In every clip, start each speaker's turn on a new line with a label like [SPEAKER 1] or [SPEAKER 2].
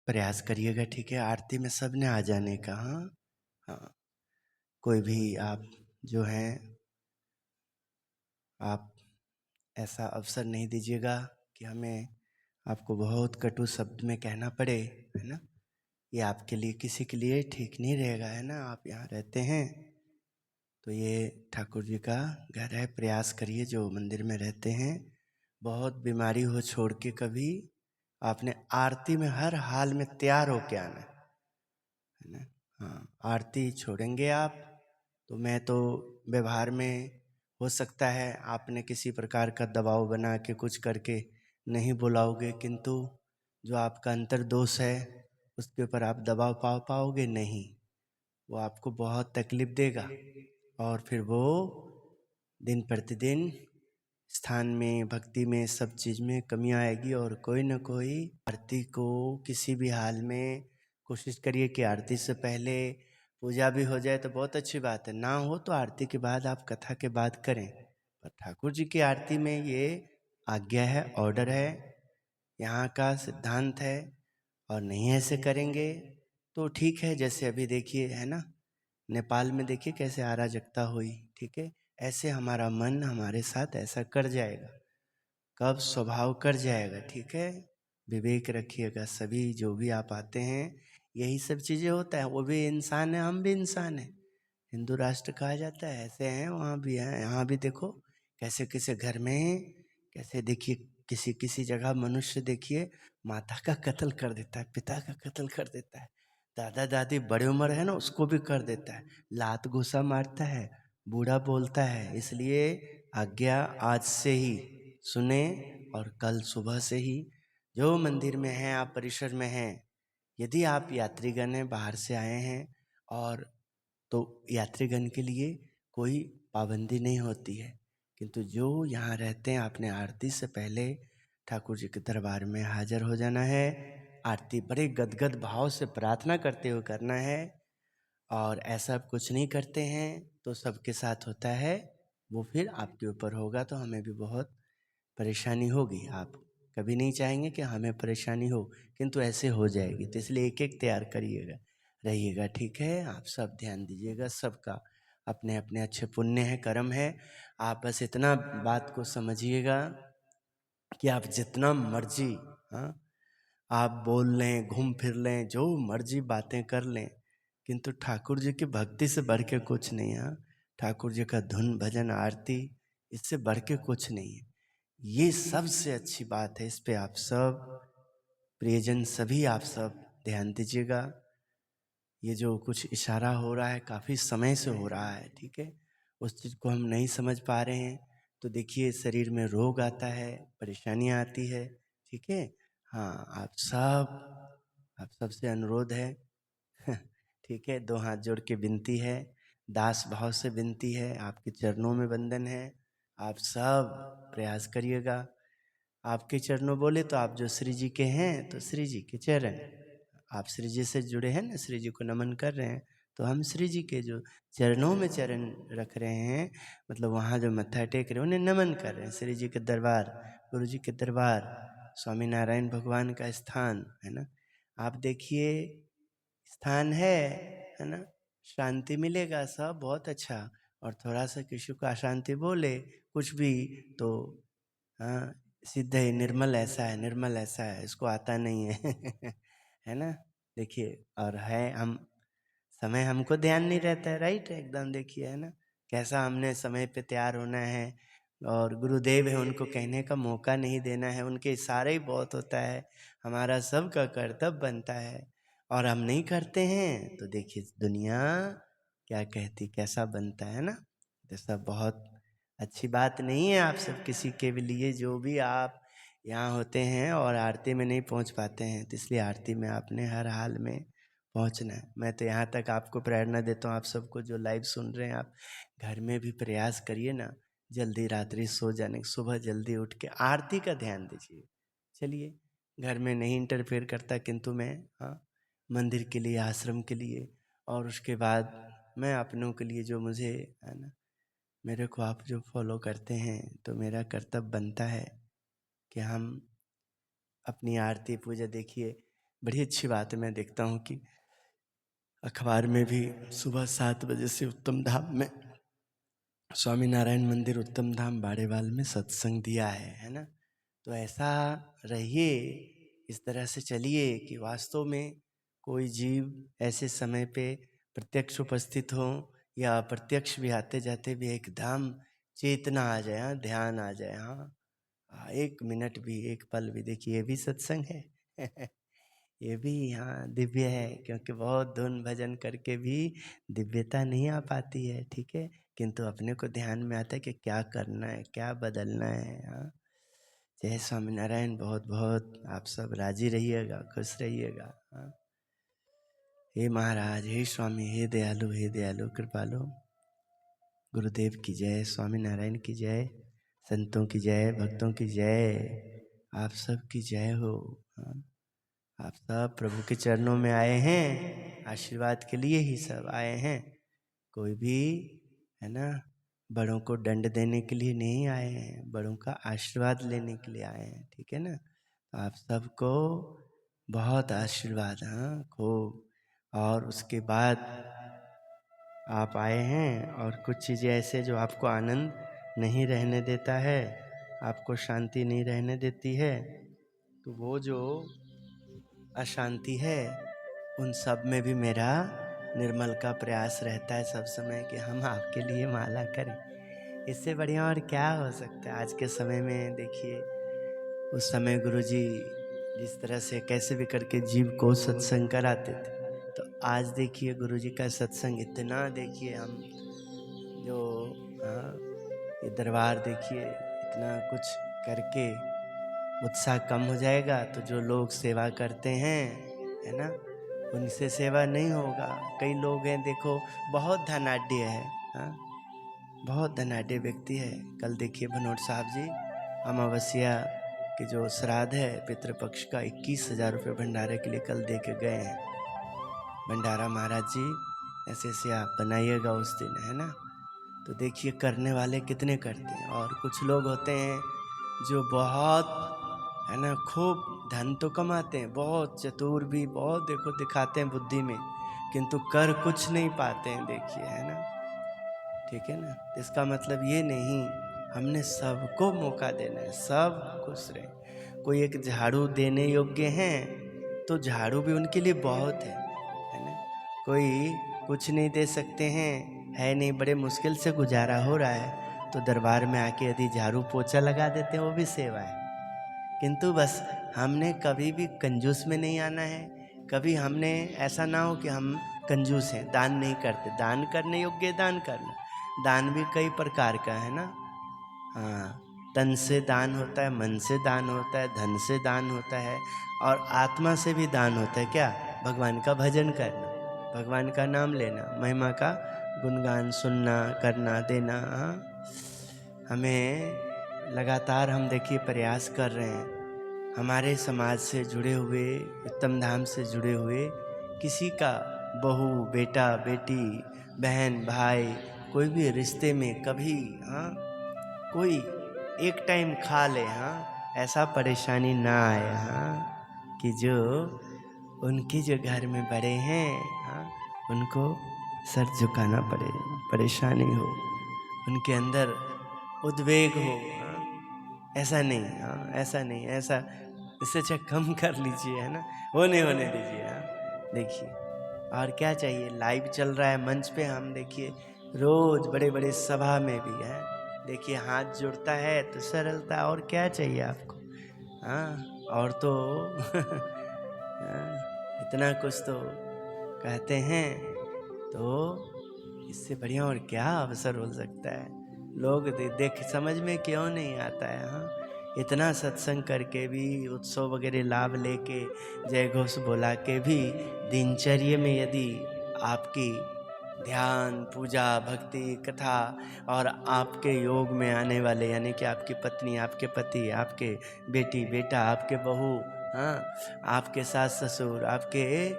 [SPEAKER 1] प्रयास करिएगा, ठीक है। आरती में सबने आ जाने का। हाँ हाँ, कोई भी आप जो हैं, आप ऐसा अवसर नहीं दीजिएगा कि हमें आपको बहुत कटु शब्द में कहना पड़े, है ना। ये आपके लिए किसी के लिए ठीक नहीं रहेगा, है ना। आप यहाँ रहते हैं तो ये ठाकुर जी का घर है। प्रयास करिए जो मंदिर में रहते हैं, बहुत बीमारी हो छोड़ के कभी आपने आरती में हर हाल में तैयार होके आना है ना। हाँ, आरती छोड़ेंगे आप तो मैं तो व्यवहार में हो सकता है आपने किसी प्रकार का दबाव बना के कुछ करके नहीं बुलाओगे, किंतु जो आपका अंतर दोष है उसके ऊपर आप दबाव पा पाओगे नहीं। वो आपको बहुत तकलीफ देगा और फिर वो दिन प्रतिदिन स्थान में, भक्ति में, सब चीज़ में कमी आएगी। और कोई न कोई आरती को किसी भी हाल में कोशिश करिए कि आरती से पहले पूजा भी हो जाए तो बहुत अच्छी बात है, ना हो तो आरती के बाद आप कथा के बाद करें। पर ठाकुर जी की आरती में ये आज्ञा है, ऑर्डर है, यहाँ का सिद्धांत है। और नहीं ऐसे करेंगे तो ठीक है, जैसे अभी देखिए है ना, नेपाल में देखिए कैसे अराजकता हुई, ठीक है। ऐसे हमारा मन हमारे साथ ऐसा कर जाएगा, कब स्वभाव कर जाएगा, ठीक है। विवेक रखिएगा, सभी जो भी आप आते हैं यही सब चीज़ें होता है। वो भी इंसान है, हम भी इंसान हैं, हिंदू राष्ट्र कहा जाता है, ऐसे हैं, वहाँ भी हैं, यहाँ भी देखो कैसे कैसे घर में कैसे देखिए किसी किसी जगह मनुष्य देखिए माता का कत्ल कर देता है, पिता का कत्ल कर देता है, दादा दादी बड़े उम्र है ना उसको भी कर देता है, लात घुसा मारता है, बूढ़ा बोलता है। इसलिए आज्ञा आज से ही सुने और कल सुबह से ही जो मंदिर में हैं, आप परिसर में हैं, यदि आप यात्रीगण हैं, बाहर से आए हैं, और तो यात्रीगण के लिए कोई पाबंदी नहीं होती है, किंतु जो यहाँ रहते हैं आपने आरती से पहले ठाकुर जी के दरबार में हाजिर हो जाना है। आरती बड़े गदगद भाव से प्रार्थना करते हुए करना है। और ऐसा कुछ नहीं करते हैं तो सबके साथ होता है, वो फिर आपके ऊपर होगा तो हमें भी बहुत परेशानी होगी। आप कभी नहीं चाहेंगे कि हमें परेशानी हो, किंतु ऐसे हो जाएगी। तो इसलिए एक एक तैयार करिएगा, रहिएगा, ठीक है। आप सब ध्यान दीजिएगा, सबका अपने अपने अच्छे पुण्य है, कर्म है। आप बस इतना बात को समझिएगा कि आप जितना मर्जी, हाँ, आप बोल लें, घूम फिर लें, जो मर्जी बातें कर लें, किंतु ठाकुर जी की भक्ति से बढ़ के कुछ नहीं है। हाँ, ठाकुर जी का धुन भजन आरती इससे बढ़ के कुछ नहीं है। ये सबसे अच्छी बात है। इस पे आप सब प्रियजन सभी आप सब ध्यान दीजिएगा। ये जो कुछ इशारा हो रहा है काफ़ी समय से हो रहा है, ठीक है। उस चीज़ को हम नहीं समझ पा रहे हैं तो देखिए शरीर में रोग आता है, परेशानियाँ आती है, ठीक है। हाँ, आप सबसे अनुरोध है ठीक है, दो हाथ जोड़ के विनती है, दास भाव से विनती है, आपके चरणों में वंदन है। आप सब प्रयास करिएगा। आपके चरणों बोले तो आप जो श्री जी के हैं तो श्री जी के चरण, आप श्री जी से जुड़े हैं ना, श्री जी को नमन कर रहे हैं, तो हम श्री जी के जो चरणों में चरण रख रहे हैं, मतलब वहाँ जो मत्था टेक रहे हैं उन्हें नमन कर रहे हैं। श्री जी के दरबार, गुरु जी के दरबार, स्वामी नारायण भगवान का स्थान है ना। आप देखिए स्थान है ना, शांति मिलेगा, सब बहुत अच्छा। और थोड़ा सा किसी को अशांति बोले कुछ भी तो हाँ, सिद्ध है, निर्मल ऐसा है, निर्मल ऐसा है, इसको आता नहीं है है ना। देखिए, और है हम समय हमको ध्यान नहीं रहता है, राइट, एकदम देखिए है ना कैसा हमने समय पे तैयार होना है। और गुरुदेव है, उनको कहने का मौका नहीं देना है, उनके इशारे ही बहुत होता है, हमारा सबका कर्तव्य बनता है। और हम नहीं करते हैं तो देखिए दुनिया क्या कहती, कैसा बनता है ना। तो सब बहुत अच्छी बात नहीं है आप सब किसी के भी लिए, जो भी आप यहाँ होते हैं और आरती में नहीं पहुँच पाते हैं, तो इसलिए आरती में आपने हर हाल में पहुँचना है। मैं तो यहाँ तक आपको प्रेरणा देता हूँ, आप सबको जो लाइव सुन रहे हैं, आप घर में भी प्रयास करिए ना, जल्दी रात्रि सो जाने, सुबह जल्दी उठ के आरती का ध्यान दीजिए। चलिए, घर में नहीं इंटरफेयर करता, किंतु मैं हाँ मंदिर के लिए, आश्रम के लिए, और उसके बाद मैं अपनों के लिए जो मुझे है ना, मेरे को आप जो फॉलो करते हैं, तो मेरा कर्तव्य बनता है कि हम अपनी आरती पूजा, देखिए बड़ी अच्छी बात है। मैं देखता हूँ कि अखबार में भी सुबह 7 बजे से उत्तम धाम में, स्वामी नारायण मंदिर उत्तम धाम बाड़ेवाल में सत्संग दिया है ना। तो ऐसा रहिए, इस तरह से चलिए कि वास्तव में कोई जीव ऐसे समय पे प्रत्यक्ष उपस्थित हो या अप्रत्यक्ष भी आते जाते भी एकदम चेतना आ जाए, हाँ, ध्यान आ जाए। हाँ, 1 मिनट भी, 1 पल भी, देखिए ये भी सत्संग है। ये भी यहाँ दिव्य है, क्योंकि बहुत धुन भजन करके भी दिव्यता नहीं आ पाती है, ठीक है। किंतु अपने को ध्यान में आता है कि क्या करना है, क्या बदलना है। हाँ, जय स्वामीनारायण। बहुत बहुत आप सब राजी रहिएगा, खुश रहिएगा। हाँ, हे महाराज, हे स्वामी, हे दयालु कृपालु। गुरुदेव की जय, स्वामीनारायण की जय, संतों की जय, भक्तों की जय, आप सब की जय हो। हाँ, आप सब प्रभु के चरणों में आए हैं, आशीर्वाद के लिए ही सब आए हैं। कोई भी, है ना, बड़ों को दंड देने के लिए नहीं आए हैं, बड़ों का आशीर्वाद लेने के लिए आए हैं, ठीक है ना। आप सबको बहुत आशीर्वाद, हाँ, खूब। और उसके बाद आप आए हैं और कुछ चीज़ें ऐसे जो आपको आनंद नहीं रहने देता है, आपको शांति नहीं रहने देती है, तो वो जो अशांति है, उन सब में भी मेरा निर्मल का प्रयास रहता है सब समय कि हम आपके लिए माला करें। इससे बढ़िया और क्या हो सकता है आज के समय में। देखिए, उस समय गुरुजी जिस तरह से कैसे भी करके जीव को सत्संग कराते थे, तो आज देखिए गुरुजी का सत्संग इतना, देखिए हम जो, हाँ, ये दरबार देखिए, इतना कुछ करके उत्साह कम हो जाएगा तो जो लोग सेवा करते हैं, है ना, उनसे सेवा नहीं होगा। कई लोग हैं देखो, बहुत धनाढ्य है, हाँ, बहुत धनाढ्य व्यक्ति है। कल देखिए भनोट साहब जी अमावस्या के जो श्राद्ध है पितृपक्ष का, 21,000 रुपये भंडारे के लिए कल दे के गए हैं। भंडारा महाराज जी ऐसे ऐसे आप बनाइएगा उस दिन, है ना। तो देखिए करने वाले कितने करते हैं। और कुछ लोग होते हैं जो बहुत, है ना, खूब धन तो कमाते हैं, बहुत चतुर भी, बहुत देखो दिखाते हैं बुद्धि में, किंतु कर कुछ नहीं पाते हैं, देखिए, है ना, ठीक है ना। इसका मतलब ये नहीं, हमने सबको मौका देना है, सब खुश रहे। कोई एक झाड़ू देने योग्य हैं तो झाड़ू भी उनके लिए बहुत है ना। कोई कुछ नहीं दे सकते हैं, है नहीं, बड़े मुश्किल से गुजारा हो रहा है, तो दरबार में आके यदि झाड़ू पोछा लगा देते हैं, वो भी सेवा है। किंतु बस हमने कभी भी कंजूस में नहीं आना है। कभी हमने ऐसा ना हो कि हम कंजूस हैं, दान नहीं करते। दान करने योग्य दान करना। दान भी कई प्रकार का है ना। हाँ, तन से दान होता है, मन से दान होता है, धन से दान होता है, और आत्मा से भी दान होता है। क्या? भगवान का भजन करना, भगवान का नाम लेना, महिमा का गुणगान सुनना, करना, देना। हाँ, हमें लगातार, हम देखिए प्रयास कर रहे हैं, हमारे समाज से जुड़े हुए, उत्तम धाम से जुड़े हुए किसी का बहू, बेटा, बेटी, बहन, भाई, कोई भी रिश्ते में कभी, हाँ, कोई एक टाइम खा ले, हाँ, ऐसा परेशानी ना आए, हाँ, कि जो उनके जो घर में बड़े हैं, हाँ, उनको सर झुकाना पड़े, परेशानी हो, उनके अंदर उद्वेग हो। हाँ, ऐसा नहीं, हाँ, ऐसा नहीं, ऐसा इससे अच्छा कम कर लीजिए, है ना, वो नहीं होने दीजिए। हाँ, देखिए, और क्या चाहिए, लाइव चल रहा है मंच पे, हम देखिए रोज बड़े बड़े सभा में भी है, देखिए हाथ जुड़ता है तो सरलता, और क्या चाहिए आपको। हाँ, और तो हाँ, इतना कुछ तो कहते हैं, तो इससे बढ़िया और क्या अवसर हो सकता है। लोग देख समझ में क्यों नहीं आता है। हाँ, इतना सत्संग करके भी, उत्सव वगैरह लाभ लेके, जय घोष बोला के भी, दिनचर्या में यदि आपकी ध्यान, पूजा, भक्ति, कथा, और आपके योग में आने वाले, यानी कि आपकी पत्नी, आपके पति, आपके बेटी, बेटा, आपके बहू, हाँ, आपके सास ससुर, आपके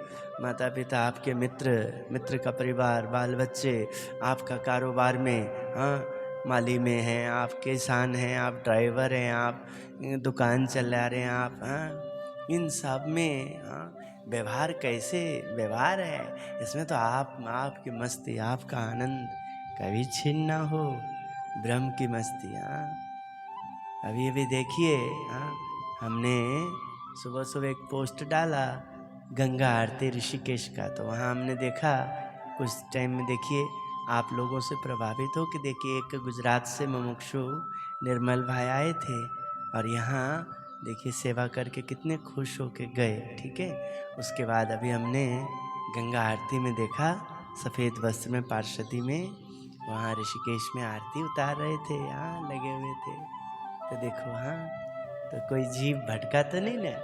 [SPEAKER 1] माता पिता, आपके मित्र का परिवार, बाल बच्चे, आपका कारोबार में, हाँ, माली में हैं आप, किसान हैं आप, ड्राइवर हैं आप, दुकान चला रहे हैं आप, हाँ, इन सब में, हाँ, व्यवहार कैसे व्यवहार है, इसमें तो आपकी मस्ती, आपका आनंद कभी छीन ना हो, ब्रह्म की मस्ती। हाँ, अभी अभी देखिए, हाँ, हमने सुबह सुबह एक पोस्ट डाला गंगा आरती ऋषिकेश का, तो वहाँ हमने देखा कुछ टाइम में, देखिए आप लोगों से प्रभावित हो कि देखिए एक गुजरात से मुमुक्षु निर्मल भाई आए थे और यहाँ देखिए सेवा करके कितने खुश होके गए। ठीक है, उसके बाद अभी हमने गंगा आरती में देखा सफ़ेद वस्त्र में पार्षदी में, वहाँ ऋषिकेश में आरती उतार रहे थे, यहाँ लगे हुए थे। तो देखो, हाँ, तो कोई जीव भटका तो नहीं ना,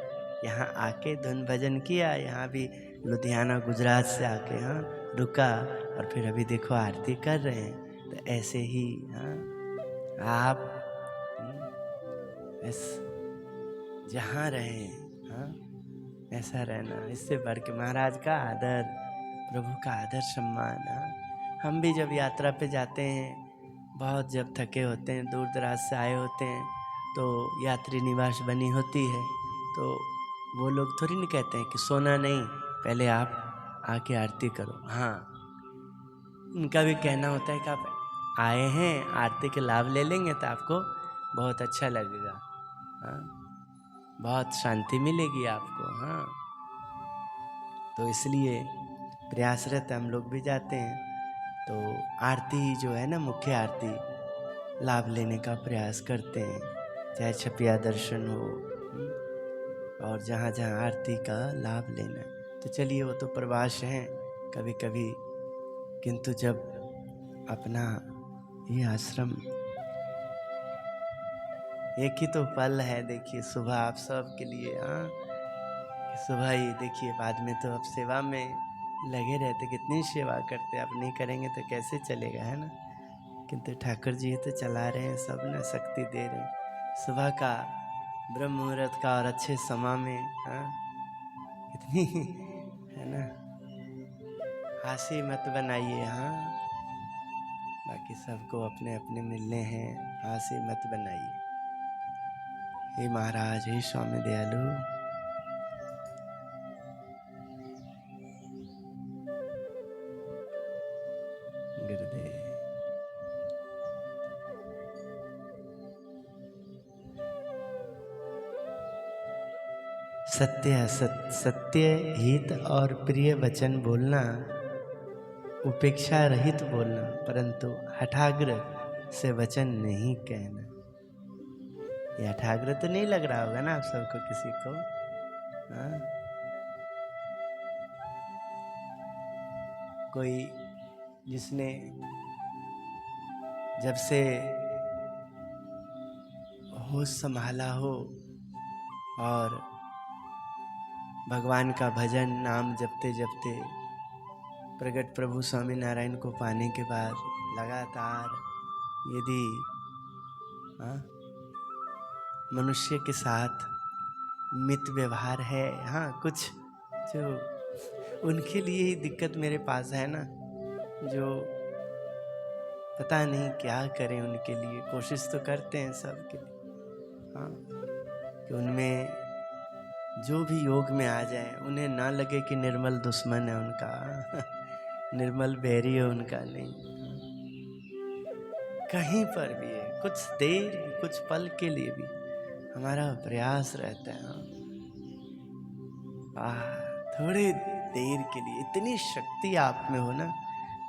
[SPEAKER 1] यहाँ आके धुन भजन किया, यहाँ भी लुधियाना गुजरात से आके हाँ रुका और फिर अभी देखो आरती कर रहे हैं। तो ऐसे ही हाँ आप जहाँ रहें हाँ ऐसा रहना, इससे बढ़ के महाराज का आदर, प्रभु का आदर सम्मान। हाँ, हम भी जब यात्रा पे जाते हैं, बहुत जब थके होते हैं, दूर दराज से आए होते हैं, तो यात्री निवास बनी होती है, तो वो लोग थोड़ी नहीं कहते हैं कि सोना नहीं, पहले आप आके आरती करो। हाँ, उनका भी कहना होता है कि आप आए हैं, आरती के लाभ ले लेंगे तो आपको बहुत अच्छा लगेगा, हाँ, बहुत शांति मिलेगी आपको। हाँ, तो इसलिए प्रयासरत हम लोग भी जाते हैं, तो आरती जो है ना, मुख्य आरती लाभ लेने का प्रयास करते हैं, चाहे छपिया दर्शन हो और जहाँ जहाँ आरती का लाभ लेना है। तो चलिए, वो तो प्रवास है कभी कभी, किंतु जब अपना ये आश्रम एक ही तो पल है, देखिए सुबह आप सब के लिए, हाँ, सुबह ही देखिए, बाद में तो अब सेवा में लगे रहते, कितनी सेवा करते, अब नहीं करेंगे तो कैसे चलेगा, है ना। किंतु ठाकुर जी तो चला रहे हैं, सब ने शक्ति दे रहे हैं। सुबह का ब्रह्म मुहूर्त का और अच्छे समय में, हाँ, कितनी है ना, हासी मत बनाइए। हाँ, बाकी सबको अपने अपने मिलने हैं, हासी मत बनाइए। हे महाराज, हे स्वामी दयालु, गुरुदेव। सत्य हित और प्रिय वचन बोलना, उपेक्षा रहित बोलना, परंतु हठाग्र से वचन नहीं कहना। ये हठाग्र तो नहीं लग रहा होगा ना आप सबको, किसी को, हाँ? कोई जिसने जब से होश संभाला हो और भगवान का भजन नाम जपते जपते प्रगट प्रभु स्वामी नारायण को पाने के बाद लगातार यदि मनुष्य के साथ मित व्यवहार है, हाँ, कुछ जो उनके लिए ही दिक्कत मेरे पास है ना, जो पता नहीं क्या करें उनके लिए, कोशिश तो करते हैं सबके लिए, हाँ, कि उनमें जो भी योग में आ जाए, उन्हें ना लगे कि निर्मल दुश्मन है उनका निर्मल बैरी है उनका, नहीं, कहीं पर भी है, कुछ देर, कुछ पल के लिए भी हमारा प्रयास रहता है, थोड़ी देर के लिए। इतनी शक्ति आप में हो ना,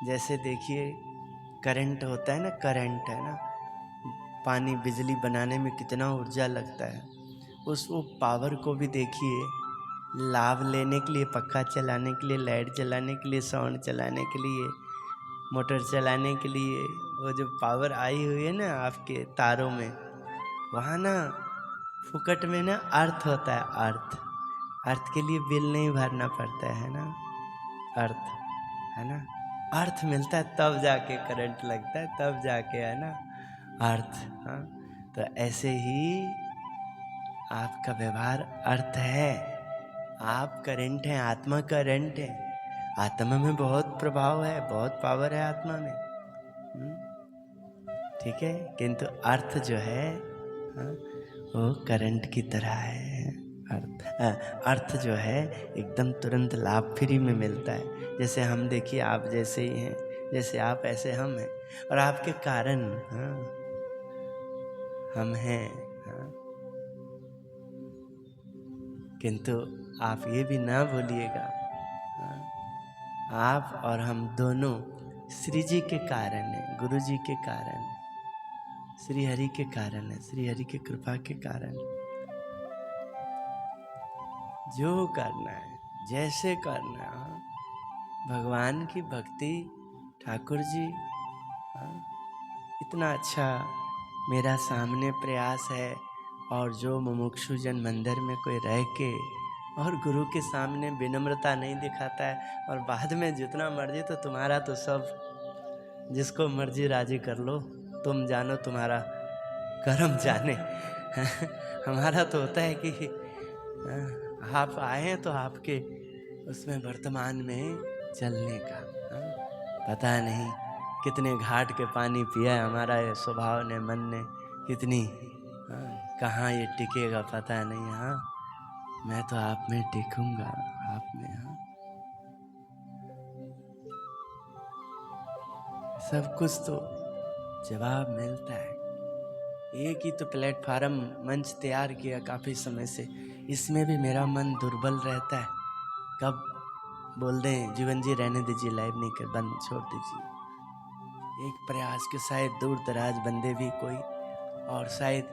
[SPEAKER 1] जैसे देखिए करंट होता है ना, करंट है ना, पानी बिजली बनाने में कितना ऊर्जा लगता है, वो पावर को भी देखिए, लाभ लेने के लिए, पक्का चलाने के लिए, लाइट चलाने के लिए, साउंड चलाने के लिए, मोटर चलाने के लिए, वो जो पावर आई हुई है ना आपके तारों में, वहाँ ना फुकट में ना अर्थ होता है, अर्थ के लिए बिल नहीं भरना पड़ता है ना, अर्थ है ना, अर्थ मिलता है तब जाके करंट लगता है, तब जाके, है ना, अर्थ। हाँ, तो ऐसे ही आपका व्यवहार अर्थ है, आप करंट हैं, आत्मा करंट है, आत्मा में बहुत प्रभाव है, बहुत पावर है आत्मा में, ठीक है, किंतु अर्थ जो है, हाँ, वो करंट की तरह है, अर्थ जो है एकदम तुरंत लाभ फ्री में मिलता है। जैसे हम देखिए, आप जैसे ही हैं, जैसे आप ऐसे हम हैं, और आपके कारण हम हैं। किंतु आप ये भी ना भूलिएगा, आप और हम दोनों श्री जी के कारण हैं, गुरु जी के कारण हैं, श्री हरि के कारण है, श्री हरि की कृपा के कारण। जो करना है, जैसे करना है, भगवान की भक्ति, ठाकुर जी इतना अच्छा मेरा सामने प्रयास है। और जो मुमुक्षु जन मंदिर में कोई रह के और गुरु के सामने विनम्रता नहीं दिखाता है, और बाद में जितना मर्जी, तो तुम्हारा तो सब, जिसको मर्जी राजी कर लो, तुम जानो तुम्हारा कर्म जाने। हमारा तो होता है कि आप आए हैं तो आपके उसमें वर्तमान में चलने का। पता नहीं कितने घाट के पानी पिया है हमारा ये स्वभाव ने, मन ने, कितनी कहाँ ये टिकेगा पता नहीं। हाँ, मैं तो आप में टिकूंगा, आप में। हाँ, सब कुछ तो जवाब मिलता है। एक ही तो प्लेटफार्म मंच तैयार किया काफ़ी समय से, इसमें भी मेरा मन दुर्बल रहता है। कब बोल दें जीवन जी रहने दीजिए, लाइव नहीं कर, बंद छोड़ दीजिए। एक प्रयास के शायद दूर दराज बंदे भी कोई, और शायद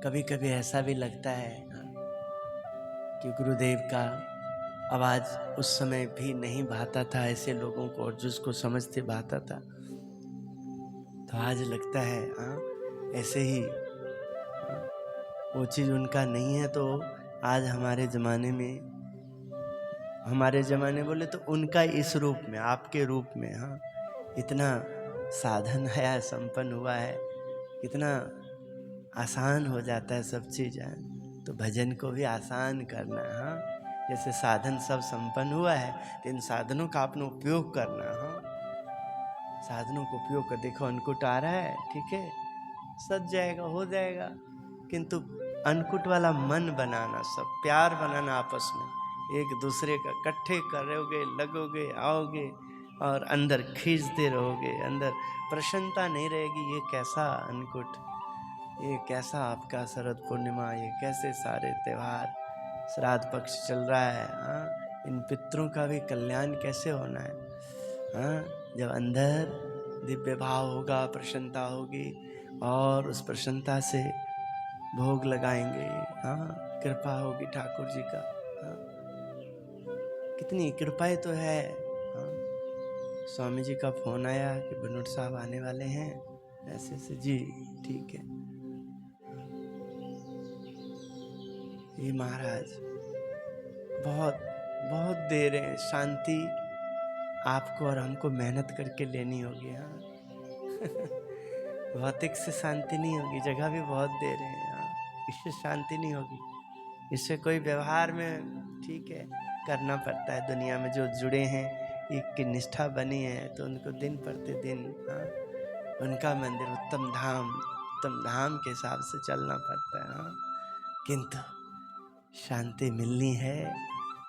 [SPEAKER 1] कभी कभी ऐसा भी लगता है कि गुरुदेव का आवाज़ उस समय भी नहीं भाता था ऐसे लोगों को, और जिसको समझते भाता था। तो आज लगता है ऐसे ही वो चीज़ उनका नहीं है, तो आज हमारे ज़माने बोले तो उनका इस रूप में, आपके रूप में, इतना साधन आया, संपन्न हुआ है, इतना आसान हो जाता है सब चीज़ है। तो भजन को भी आसान करना है। जैसे साधन सब संपन्न हुआ है, तो इन साधनों का आपने उपयोग करना है। साधनों को उपयोग कर, देखो अन्नकूट आ रहा है, ठीक है, सज जाएगा, हो जाएगा, किंतु अन्नकूट वाला मन बनाना, सब प्यार बनाना आपस में, एक दूसरे का इकट्ठे करोगे, लगोगे, आओगे और अंदर खींचते रहोगे, अंदर प्रसन्नता नहीं रहेगी। ये कैसा अन्नकूट, ये कैसा आपका शरद पूर्णिमा, ये कैसे सारे त्यौहार, श्राद्ध पक्ष चल रहा है। इन पितरों का भी कल्याण कैसे होना है। जब अंदर दिव्य भाव होगा, प्रसन्नता होगी, और उस प्रसन्नता से भोग लगाएंगे। कृपा होगी ठाकुर जी का। कितनी कृपाएं तो है। स्वामी जी का फोन आया कि बनोट साहब आने वाले हैं, ऐसे से जी ठीक है। ये महाराज बहुत बहुत दे रहे हैं शांति, आपको और हमको मेहनत करके लेनी होगी। भौतिक से शांति नहीं होगी, जगह भी बहुत दे रहे हैं, इससे शांति नहीं होगी। इससे कोई व्यवहार में ठीक है करना पड़ता है, दुनिया में जो जुड़े हैं, एक की निष्ठा बनी है, तो उनको दिन प्रतिदिन उनका मंदिर उत्तम धाम के हिसाब से चलना पड़ता है। किंतु शांति मिलनी है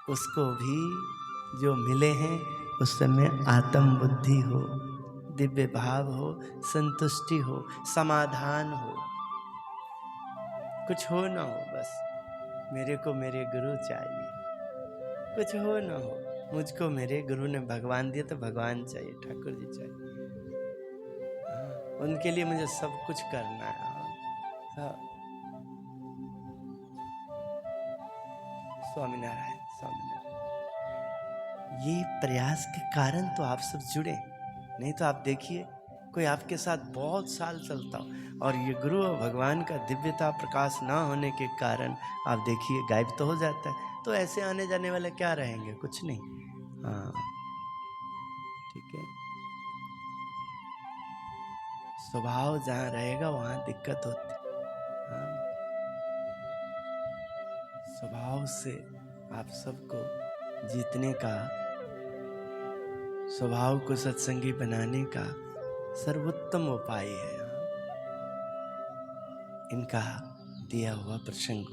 [SPEAKER 1] उसको भी जो मिले हैं, उस समय आत्म बुद्धि हो, दिव्य भाव हो, संतुष्टि हो, समाधान हो, कुछ हो ना हो, बस मेरे को मेरे गुरु चाहिए। कुछ हो ना हो, मुझको मेरे गुरु ने भगवान दिया तो भगवान चाहिए, ठाकुर जी चाहिए। उनके लिए मुझे सब कुछ करना है। स्वामीनारायण, स्वामीनारायण। ये प्रयास के कारण तो आप सब जुड़े, नहीं तो आप देखिए कोई आपके साथ बहुत साल चलता हो और ये गुरु और भगवान का दिव्यता प्रकाश ना होने के कारण आप देखिए गायब तो हो जाता है। तो ऐसे आने जाने वाले क्या रहेंगे, कुछ नहीं। ठीक है, स्वभाव जहाँ रहेगा वहाँ दिक्कत होती। स्वभाव से आप सबको जीतने का, स्वभाव को सत्संगी बनाने का सर्वोत्तम उपाय है इनका दिया हुआ प्रसंग।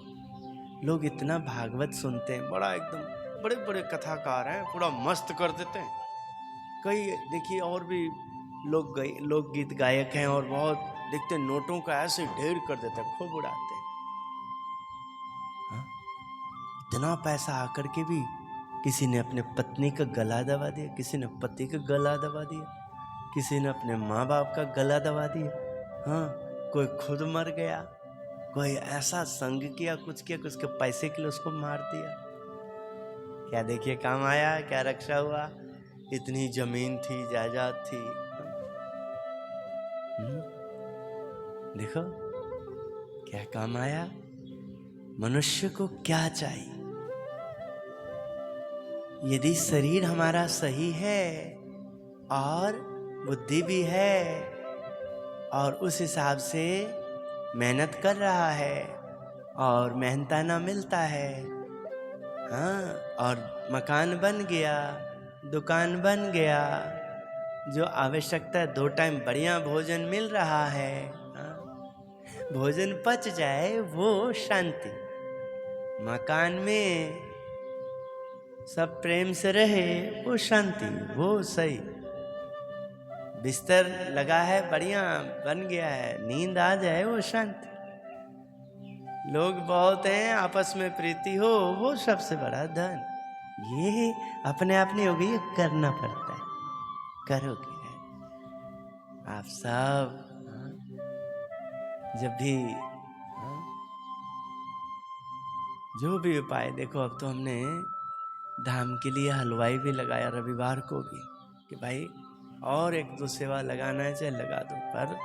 [SPEAKER 1] लोग इतना भागवत सुनते हैं, बड़ा एकदम बड़े बड़े कथाकार हैं, पूरा मस्त कर देते हैं। कई देखिए और भी लोकगीत गायक हैं और बहुत देखते हैं नोटों का ऐसे ढेर कर देते हैं, खूब उड़ाते हैं। हाँ? इतना पैसा आकर के भी किसी ने अपने पत्नी का गला दबा दिया, किसी ने पति का गला दबा दिया, किसी ने अपने माँ बाप का गला दबा दिया। हाँ, कोई खुद मर गया, कोई ऐसा संग किया, कुछ किया कि उसके पैसे के लिए उसको मार दिया। क्या देखिए काम आया, क्या रक्षा हुआ? इतनी जमीन थी, जायदाद थी। देखो क्या काम आया। मनुष्य को क्या चाहिए? यदि शरीर हमारा सही है और बुद्धि भी है और उस हिसाब से मेहनत कर रहा है और मेहनताना मिलता है, हाँ, और मकान बन गया, दुकान बन गया, जो आवश्यकता 2 टाइम बढ़िया भोजन मिल रहा है, हाँ, भोजन पच जाए वो शांति, मकान में सब प्रेम से रहे वो शांति, वो सही, बिस्तर लगा है बढ़िया बन गया है, नींद आ जाए वो शांति, लोग बहुत हैं आपस में प्रीति हो वो सबसे बड़ा धन। ये अपने आप नहीं होगी, ये करना पड़ता है, करोगे आप सब। जब भी जो भी उपाय देखो, अब तो हमने धाम के लिए हलवाई भी लगाया रविवार को भी कि भाई और 1-2 सेवा लगाना है चाहे लगा दो, पर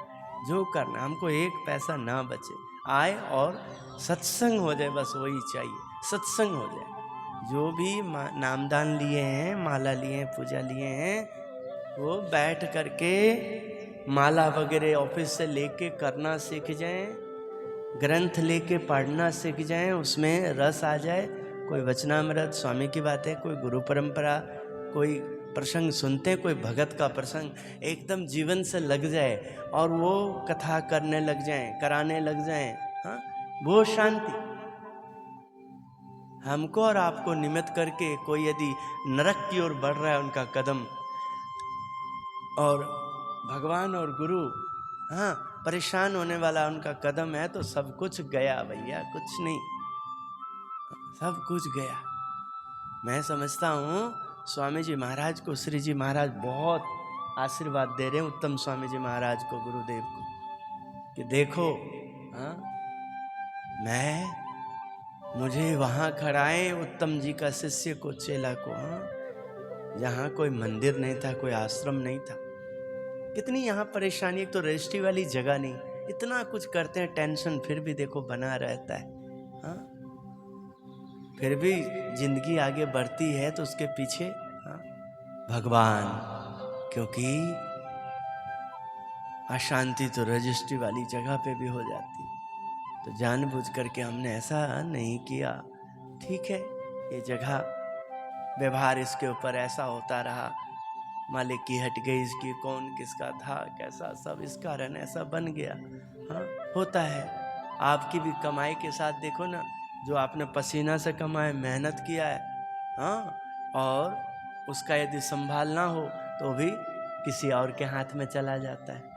[SPEAKER 1] जो करना हमको 1 पैसा ना बचे, आए और सत्संग हो जाए, बस वही चाहिए, सत्संग हो जाए। जो भी नामदान लिए हैं, माला लिए हैं, पूजा लिए हैं, वो बैठ करके माला वगैरह ऑफिस से लेके करना सीख जाएं, ग्रंथ लेके पढ़ना सीख जाएं, उसमें रस आ जाए। कोई वचनामृत स्वामी की बात है, कोई गुरु परंपरा, कोई प्रसंग सुनते हैं, कोई भगत का प्रसंग एकदम जीवन से लग जाए और वो कथा करने लग जाएं, कराने लग जाएं, हाँ, वो शांति। हमको और आपको निमित्त करके कोई यदि नरक की ओर बढ़ रहा है उनका कदम, और भगवान और गुरु, हाँ, परेशान होने वाला उनका कदम है, तो सब कुछ गया भैया, कुछ नहीं, सब कुछ गया। मैं समझता हूँ स्वामी जी महाराज को, श्री जी महाराज बहुत आशीर्वाद दे रहे हैं उत्तम स्वामी जी महाराज को, गुरुदेव को, कि देखो, हाँ, मुझे वहाँ खड़ाए उत्तम जी का शिष्य को, चेला को, हाँ, यहाँ कोई मंदिर नहीं था, कोई आश्रम नहीं था, कितनी यहाँ परेशानी, एक तो रजिस्ट्री वाली जगह नहीं, इतना कुछ करते हैं, टेंशन, फिर भी देखो बना रहता है, हाँ, फिर भी जिंदगी आगे बढ़ती है, तो उसके पीछे, हाँ, भगवान, क्योंकि अशांति तो रजिस्ट्री वाली जगह पे भी हो जाती, तो जानबूझ करके हमने ऐसा नहीं किया। ठीक है, ये जगह व्यवहार इसके ऊपर ऐसा होता रहा, मालिक की हट गई इसकी, कौन किसका था, कैसा, सब इस कारण ऐसा बन गया, हाँ, होता है। आपकी भी कमाई के साथ देखो ना, जो आपने पसीना से कमाए, मेहनत किया है, हाँ, और उसका यदि संभालना हो तो भी किसी और के हाथ में चला जाता है।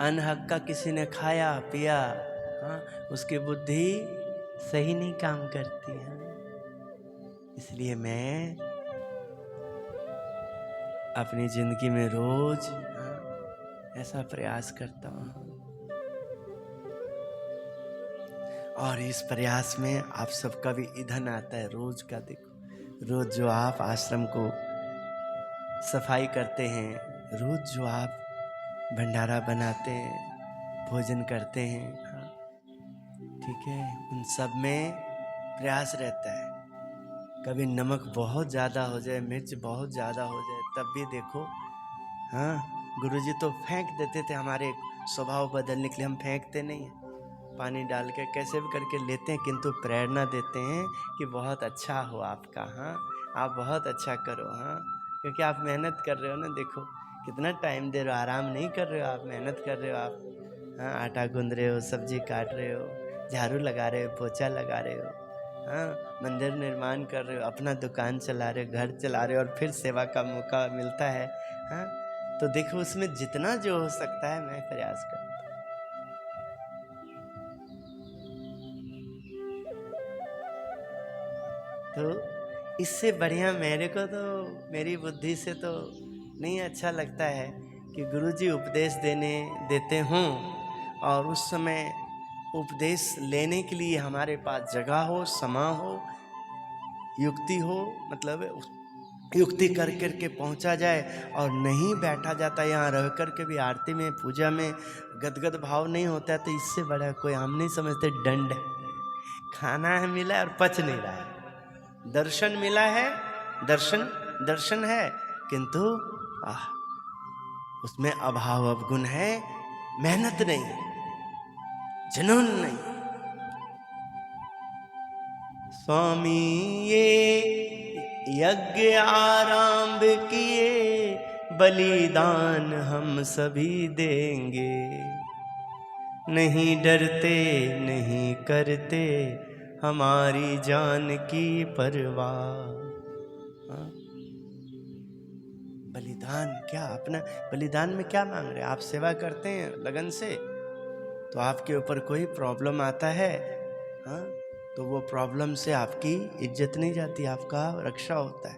[SPEAKER 1] अनहक का किसी ने खाया पिया, हाँ, उसकी बुद्धि सही नहीं काम करती है। इसलिए मैं अपनी जिंदगी में रोज, हाँ, ऐसा प्रयास करता हूँ, और इस प्रयास में आप सबका भी ईंधन आता है रोज का। देखो, रोज जो आप आश्रम को सफाई करते हैं, रोज जो आप भंडारा बनाते हैं, भोजन करते हैं, हाँ, ठीक है, उन सब में प्रयास रहता है। कभी नमक बहुत ज़्यादा हो जाए, मिर्च बहुत ज़्यादा हो जाए, तब भी देखो, हाँ, गुरुजी तो फेंक देते थे, हमारे स्वभाव बदलने के लिए हम फेंकते नहीं हैं, पानी डाल के कैसे भी करके लेते हैं, किंतु प्रेरणा देते हैं कि बहुत अच्छा हो आपका, हाँ, आप बहुत अच्छा करो, हाँ, क्योंकि आप मेहनत कर रहे हो ना, देखो कितना टाइम दे रहे हो, आराम नहीं कर रहे हो आप, मेहनत कर रहे हो आप, हाँ, आटा गूंद रहे हो, सब्जी काट रहे हो, झाड़ू लगा रहे हो, पोछा लगा रहे हो, हाँ, मंदिर निर्माण कर रहे हो, अपना दुकान चला रहे हो, घर चला रहे हो, और फिर सेवा का मौका मिलता है, हाँ, तो देखो उसमें जितना जो हो सकता है मैं प्रयास करता हूँ। तो इससे बढ़िया मेरे को तो मेरी बुद्धि से तो नहीं अच्छा लगता है कि गुरुजी उपदेश देते हों और उस समय उपदेश लेने के लिए हमारे पास जगह हो, समय हो, युक्ति हो, मतलब युक्ति कर करके पहुंचा जाए, और नहीं बैठा जाता यहाँ रह करके भी आरती में पूजा में गदगद भाव नहीं होता है, तो इससे बड़ा कोई हम नहीं समझते दंड है। खाना है मिला है और पच नहीं रहा है, दर्शन मिला है, दर्शन है, किंतु उसमें अभाव अवगुण है, मेहनत नहीं, जुनून नहीं। स्वामी ये यज्ञ आरंभ किए, बलिदान हम सभी देंगे, नहीं डरते नहीं करते हमारी जान की परवाह। बलिदान क्या, अपना बलिदान में क्या मांग रहे हैं? आप सेवा करते हैं लगन से, तो आपके ऊपर कोई प्रॉब्लम आता है, हाँ, तो वो प्रॉब्लम से आपकी इज्जत नहीं जाती, आपका रक्षा होता है।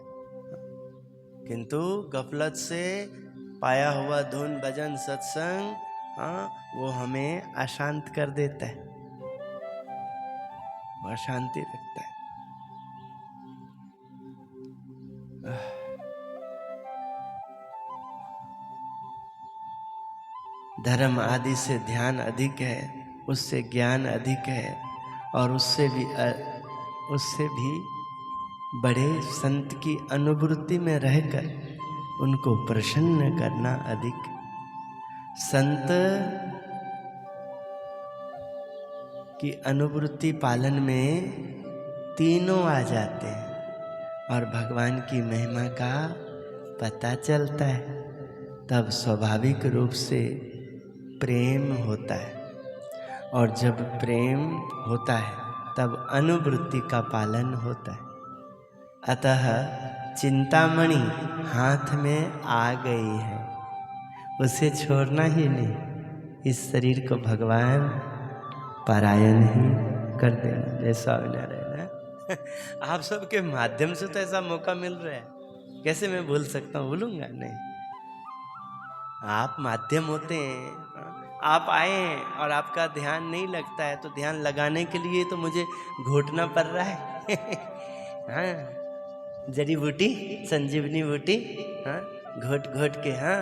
[SPEAKER 1] किंतु गफलत से पाया हुआ धुन भजन सत्संग, हाँ, वो हमें अशांत कर देता है, वो अशांति रखता है। धर्म आदि से ध्यान अधिक है, उससे ज्ञान अधिक है, और उससे भी बड़े संत की अनुभूति में रहकर उनको प्रसन्न करना अधिक। संत की अनुभूति पालन में तीनों आ जाते हैं, और भगवान की महिमा का पता चलता है, तब स्वाभाविक रूप से प्रेम होता है, और जब प्रेम होता है तब अनुभूति का पालन होता है। अतः चिंतामणि हाथ में आ गई है, उसे छोड़ना ही नहीं, इस शरीर को भगवान परायण ही कर देना। जय स्वामीनारायण। आप सबके माध्यम से तो ऐसा मौका मिल रहा है, कैसे मैं भूल सकता हूँ? भूलूंगा नहीं। आप माध्यम होते हैं, आप आए और आपका ध्यान नहीं लगता है, तो ध्यान लगाने के लिए तो मुझे घोटना पड़ रहा है। हाँ, जड़ी बूटी, संजीवनी बूटी, हाँ, घोट घोट के, हाँ,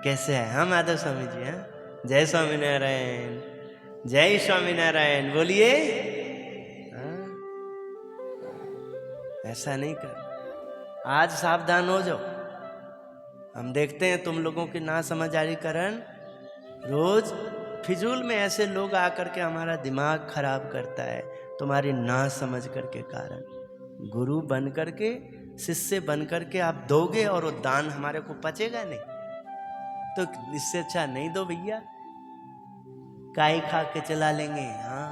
[SPEAKER 1] कैसे है? हाँ माधव स्वामी जी, हाँ, जय स्वामीनारायण, जय स्वामीनारायण बोलिए। हाँ, ऐसा नहीं कर, आज सावधान हो जाओ। हम देखते हैं तुम लोगों की ना समझदारी कारण रोज फिजूल में ऐसे लोग आकर के हमारा दिमाग खराब करता है, तुम्हारी ना समझ करके कारण। गुरु बन करके, शिष्य बन करके आप दोगे और वो दान हमारे को पचेगा नहीं, तो इससे अच्छा नहीं दो भैया, काई खा के चला लेंगे। हाँ,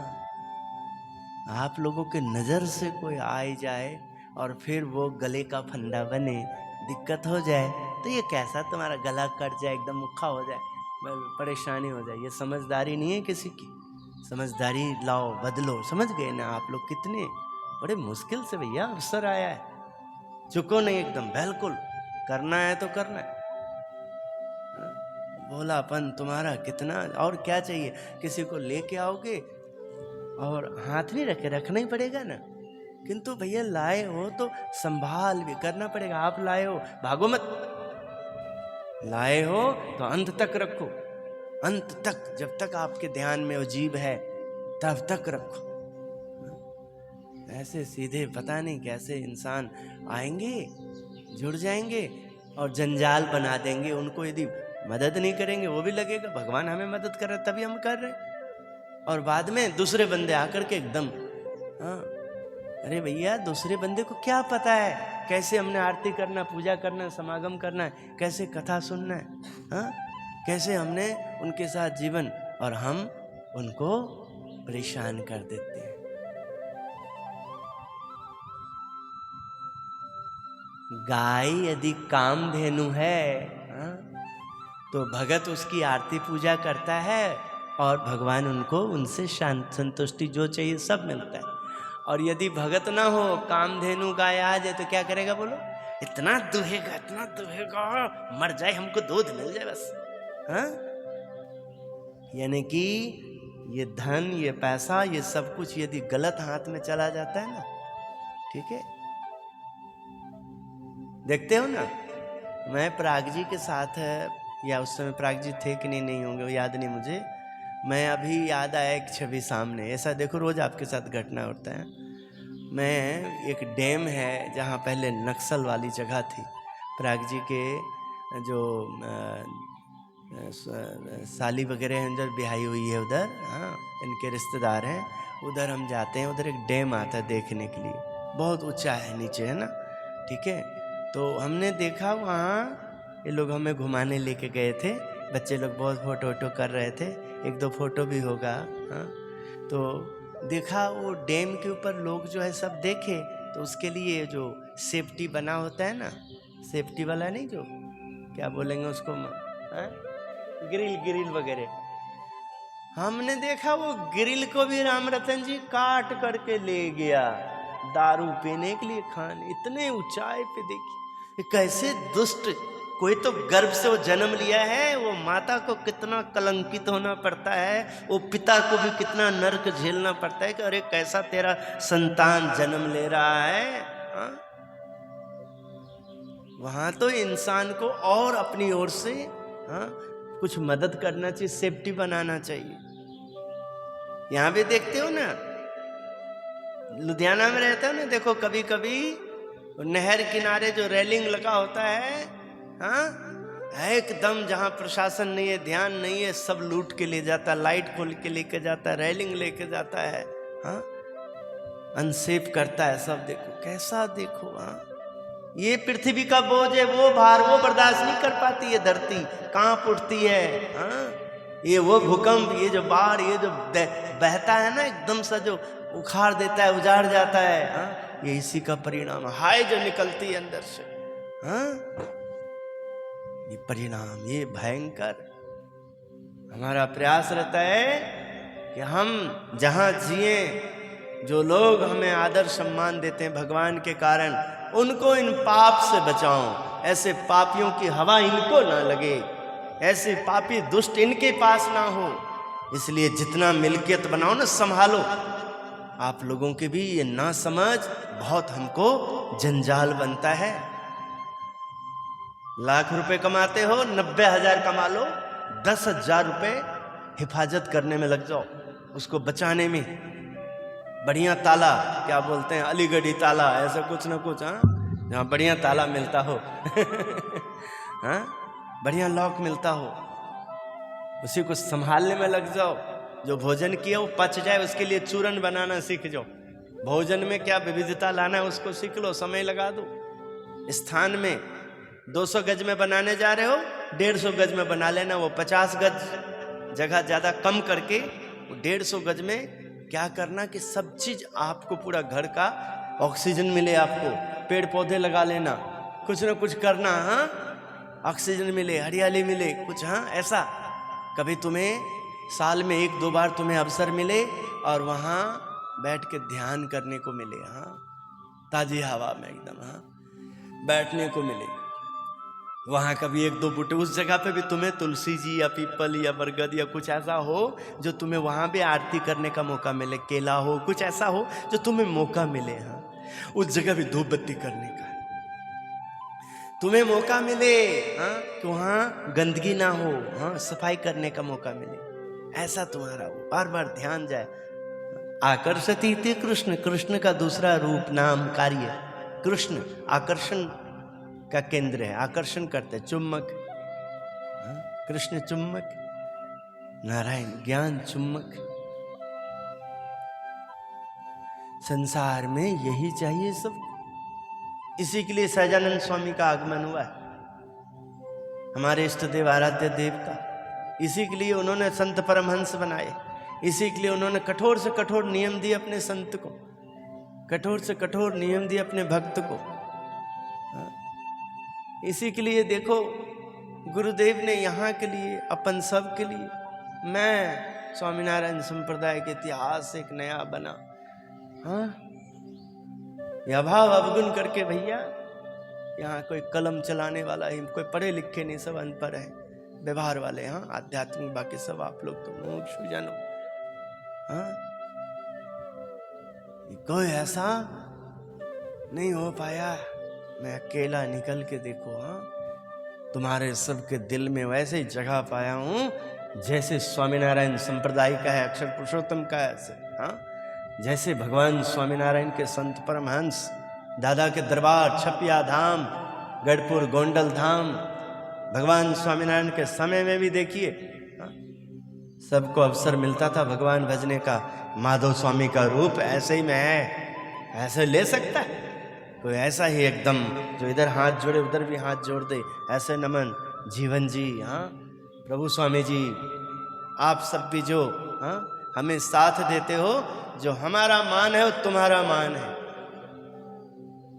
[SPEAKER 1] आप लोगों के नजर से कोई आ जाए और फिर वो गले का फंदा बने, दिक्कत हो जाए, तो ये कैसा तुम्हारा गला कट जाए, एकदम मुखा हो जाए, परेशानी हो जाए, ये समझदारी नहीं है किसी की। समझदारी लाओ, बदलो। समझ गए ना आप लोग? कितने बड़े मुश्किल से भैया अवसर आया है, चुको नहीं एकदम, बिल्कुल करना है तो करना है। भोलापन तुम्हारा कितना, और क्या चाहिए? किसी को लेके आओगे और हाथ नहीं रखे, रखना ही पड़ेगा ना, किंतु भैया लाए हो तो संभाल भी करना पड़ेगा। आप लाए हो, भागो मत, लाए हो तो अंत तक रखो, अंत तक, जब तक आपके ध्यान में वो जीव है तब तक रखो। ऐसे सीधे पता नहीं कैसे इंसान आएंगे, जुड़ जाएंगे और जंजाल बना देंगे। उनको यदि मदद नहीं करेंगे, वो भी लगेगा भगवान हमें मदद कर रहे तभी हम कर रहे, और बाद में दूसरे बंदे आकर के एकदम, हाँ, अरे भैया दूसरे बंदे को क्या पता है कैसे हमने आरती करना, पूजा करना, समागम करना है, कैसे कथा सुनना है, हाँ, कैसे हमने उनके साथ जीवन, और हम उनको परेशान कर देते हैं। गाय यदि कामधेनु है, हाँ, तो भगत उसकी आरती पूजा करता है और भगवान उनको उनसे शांत संतुष्टि जो चाहिए सब मिलता है। और यदि भगत ना हो, कामधेनु गाय आ जाए तो क्या करेगा बोलो? इतना दुहेगा मर जाए, हमको दूध मिल जाए बस। हाँ, यानी कि ये धन, ये पैसा, ये सब कुछ यदि गलत हाथ में चला जाता है ना, ठीक है, देखते हो ना, मैं पराग जी के साथ, या उस समय पराग जी थे कि नहीं होंगे, वो याद नहीं मुझे। मैं अभी याद आया एक छवि सामने, ऐसा देखो रोज आपके साथ घटना होता है। मैं, एक डैम है जहाँ पहले नक्सल वाली जगह थी, पराग जी के जो साली वगैरह हैं उधर ब्याही हुई है उधर, हाँ, इनके रिश्तेदार हैं, उधर हम जाते हैं। उधर एक डैम आता है देखने के लिए, बहुत ऊंचा है नीचे, है ना, ठीक है। तो हमने देखा वहाँ, ये लोग हमें घुमाने लेके गए थे, बच्चे लोग बहुत फोटो वोटो कर रहे थे, एक दो फोटो भी होगा, हाँ। तो देखा वो डैम के ऊपर लोग जो है सब देखे, तो उसके लिए जो सेफ्टी बना होता है ना, सेफ्टी वाला नहीं, जो क्या बोलेंगे उसको, हाँ? ग्रिल वगैरह, हमने देखा वो ग्रिल को भी राम रतन जी काट करके ले गया दारू पीने के लिए खाने। इतने ऊंचाई पे देखिए कैसे दुष्ट, कोई तो गर्भ से वो जन्म लिया है, वो माता को कितना कलंकित होना पड़ता है, वो पिता को भी कितना नर्क झेलना पड़ता है कि अरे कैसा तेरा संतान जन्म ले रहा है। हाँ? वहां तो इंसान को और अपनी ओर से, हाँ, कुछ मदद करना चाहिए, सेफ्टी बनाना चाहिए। यहां भी देखते हो ना, लुधियाना में रहता है ना, देखो कभी कभी नहर किनारे जो रेलिंग लगा होता है, हाँ, एकदम जहां प्रशासन नहीं है, ध्यान नहीं है, सब लूट के ले जाता, लाइट खोल के लेके जाता, रेलिंग लेके जाता है, हाँ, अनसेफ करता है सब। देखो कैसा, देखो, हाँ, ये पृथ्वी का बोझ है, वो भार वो बर्दाश्त नहीं कर पाती है, धरती कांप उठती है, हाँ, ये वो भूकंप, ये जो बाढ़, ये जो बहता है ना एकदम सा, जो उखाड़ देता है, उजाड़ जाता है, हाँ, ये इसी का परिणाम, हाय जो निकलती है अंदर से, हाँ, ये परिणाम, ये भयंकर। हमारा प्रयास रहता है कि हम जहां जिए, जो लोग हमें आदर सम्मान देते हैं भगवान के कारण, उनको इन पाप से बचाओ, ऐसे पापियों की हवा इनको ना लगे, ऐसे पापी दुष्ट इनके पास ना हो। इसलिए जितना मिल्कियत बनाओ ना, संभालो। आप लोगों के भी ये ना समझ बहुत हमको जंजाल बनता है। लाख रुपए कमाते हो, 90,000 कमा लो, 10,000 रुपए हिफाजत करने में लग जाओ, उसको बचाने में। बढ़िया ताला, क्या बोलते हैं, अलीगढ़ी ताला, ऐसा कुछ ना कुछ, हाँ, जहाँ बढ़िया ताला मिलता हो हाँ, बढ़िया लॉक मिलता हो, उसी को संभालने में लग जाओ। जो भोजन किया वो पच जाए, उसके लिए चूरन बनाना सीख जाओ। भोजन में क्या विविधता लाना है उसको सीख लो, समय लगा दो। स्थान में 200 गज में बनाने जा रहे हो, 150 गज में बना लेना। वो 50 गज जगह ज्यादा कम करके 150 गज में क्या करना कि सब चीज आपको, पूरा घर का ऑक्सीजन मिले आपको, पेड़ पौधे लगा लेना, कुछ ना कुछ करना, हाँ, ऑक्सीजन मिले, हरियाली मिले कुछ, हाँ, ऐसा। कभी तुम्हें साल में 1-2 बार तुम्हें अवसर मिले और वहां बैठ के ध्यान करने को मिले, हाँ, ताजी हवा में एकदम, हाँ, बैठने को मिले। वहां कभी 1-2 बूटे उस जगह पे भी तुम्हें तुलसी जी या पीपल या बरगद या कुछ ऐसा हो जो तुम्हें वहां भी आरती करने का मौका मिले, केला हो, कुछ ऐसा हो जो तुम्हें मौका मिले, हाँ, उस जगह भी धूप बत्ती करने का तुम्हें मौका मिले, हाँ, कि वहां गंदगी ना हो, हाँ, सफाई करने का मौका मिले, ऐसा तुम्हारा हो, बार बार ध्यान जाए। आकर्षति इति कृष्ण, कृष्ण का दूसरा रूप, नाम, कार्य, कृष्ण आकर्षण का केंद्र है, आकर्षण करते, चुम्बक, हाँ? कृष्ण चुम्बक, नारायण ज्ञान चुम्बक। संसार में यही चाहिए सब। इसी के लिए सहजानंद स्वामी का आगमन हुआ है, हमारे इष्ट देव, आराध्य देव का। इसी के लिए उन्होंने संत परमहंस बनाए, इसी के लिए उन्होंने कठोर से कठोर नियम दिए अपने संत को, कठोर से कठोर नियम दिए अपने भक्त को। इसी के लिए देखो गुरुदेव ने यहाँ के लिए, अपन सब के लिए, मैं स्वामीनारायण संप्रदाय के इतिहास एक नया बना। हाँ, यह अभाव अवगुण करके भैया, यहाँ कोई कलम चलाने वाला ही, कोई पढ़े लिखे नहीं, सब अनपढ़ है, व्यवहार वाले। हाँ, आध्यात्मिक, बाकी सब आप लोग तो मुमुक्षु जन हो। हाँ, कोई ऐसा नहीं हो पाया। मैं अकेला निकल के देखो, हाँ, तुम्हारे सबके दिल में वैसे ही जगह पाया हूं जैसे स्वामीनारायण संप्रदाय का है, अक्षर पुरुषोत्तम का है ऐसे। हाँ, जैसे भगवान स्वामीनारायण के संत परमहंस दादा के दरबार, छपिया धाम, गढ़पुर गोंडल धाम, भगवान स्वामीनारायण के समय में भी देखिए, हाँ, सबको अवसर मिलता था भगवान भजने का। माधव स्वामी का रूप ऐसे ही में है, ऐसे ले सकता है कोई? ऐसा ही एकदम जो इधर हाथ जोड़े उधर भी हाथ जोड़ दे, ऐसे नमन। जीवन जी, हाँ, प्रभु स्वामी जी, आप सब भी जो, हाँ, हमें साथ देते हो, जो हमारा मान है वो तुम्हारा मान है,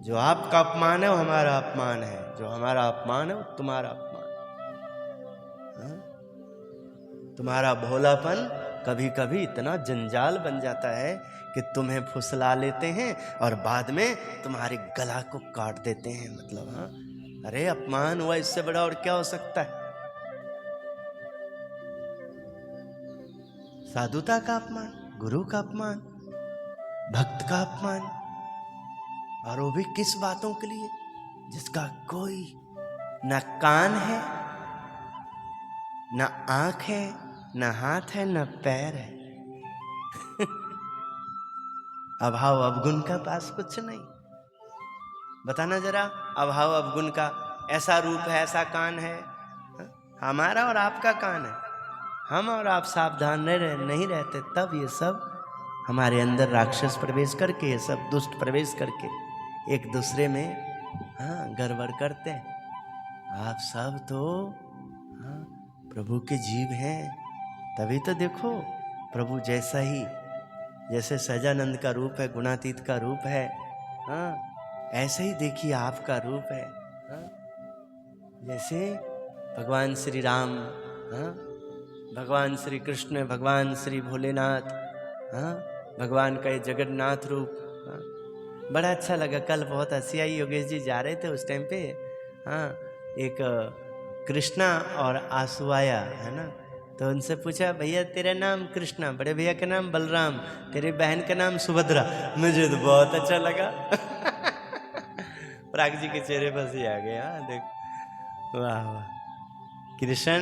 [SPEAKER 1] जो आपका अपमान है वो हमारा अपमान है, जो हमारा अपमान है वो तुम्हारा अपमान है। हाँ? तुम्हारा भोलापन कभी कभी इतना जंजाल बन जाता है कि तुम्हें फुसला लेते हैं और बाद में तुम्हारे गला को काट देते हैं। मतलब, हाँ, अरे अपमान हुआ, इससे बड़ा और क्या हो सकता है? साधुता का अपमान, गुरु का अपमान, भक्त का अपमान, और वो भी किस बातों के लिए? जिसका कोई न कान है, न आंख है, न हाथ है, न पैर है। अभाव अवगुण का पास कुछ नहीं। बताना जरा, अभाव अवगुण का ऐसा रूप है, ऐसा कान है। हमारा और आपका कान है। हम और आप सावधान नहीं रहते, तब ये सब हमारे अंदर राक्षस प्रवेश करके, ये सब दुष्ट प्रवेश करके एक दूसरे में, हाँ, गड़बड़ करते हैं। आप सब तो, हाँ, प्रभु के जीव हैं, तभी तो देखो प्रभु जैसा ही, जैसे सहजानंद का रूप है, गुणातीत का रूप है, हाँ, ऐसे ही देखिए आपका रूप है। हाँ, जैसे भगवान श्री राम, हाँ, भगवान श्री कृष्ण, भगवान श्री भोलेनाथ, हाँ, भगवान का ये जगन्नाथ रूप। हाँ, बड़ा अच्छा लगा। कल बहुत हंसी आई, योगेश जी जा रहे थे उस टाइम पे, हाँ, एक कृष्णा और आंसू आया है ना, तो उनसे पूछा, भैया तेरा नाम कृष्णा, बड़े भैया का नाम बलराम, तेरी बहन का नाम सुभद्रा। मुझे तो बहुत अच्छा लगा। प्राग जी के चेहरे पर ही आ गया। देखो, वाह वाह, कृष्ण,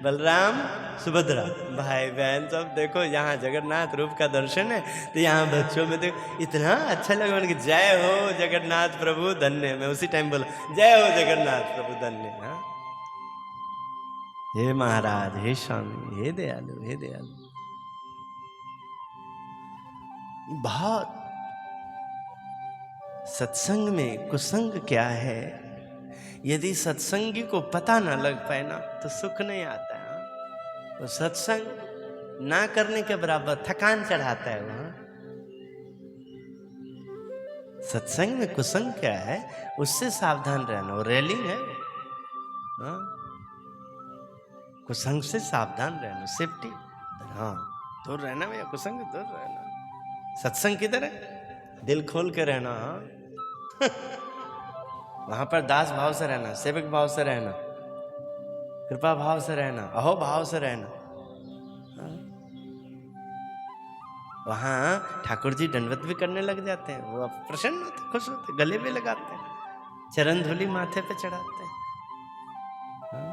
[SPEAKER 1] बलराम, सुभद्रा, भाई बहन सब। देखो यहाँ जगन्नाथ रूप का दर्शन है, तो यहाँ बच्चों में देखो इतना अच्छा लगा उनकी। जय हो जगन्नाथ प्रभु धन्य। मैं उसी टाइम बोला, जय हो जगन्नाथ प्रभु धन्य। हाँ, हे महाराज, हे स्वामी, हे दयालु, हे दयालु। बहुत सत्संग में कुसंग क्या है, यदि सत्संगी को पता ना लग पाए ना तो सुख नहीं आता है। तो सत्संग ना करने के बराबर थकान चढ़ाता है वहां। सत्संग में कुसंग क्या है, उससे सावधान रहना, वो रेलिंग है। हाँ, कुसंग से सावधान रहना, सेफ्टी। हाँ, दूर रहना भैया, कुसंग दूर रहना। सत्संग किधर है? दिल खोल के रहना। हाँ, वहां पर दास भाव से रहना, सेवक भाव से रहना, कृपा भाव से रहना, अहो भाव से रहना। हाँ? वहां ठाकुर जी दंडवत भी करने लग जाते हैं, वो प्रसन्न होते, खुश होते, गले भी लगाते हैं, चरण धूलि माथे पे चढ़ाते हैं। हाँ?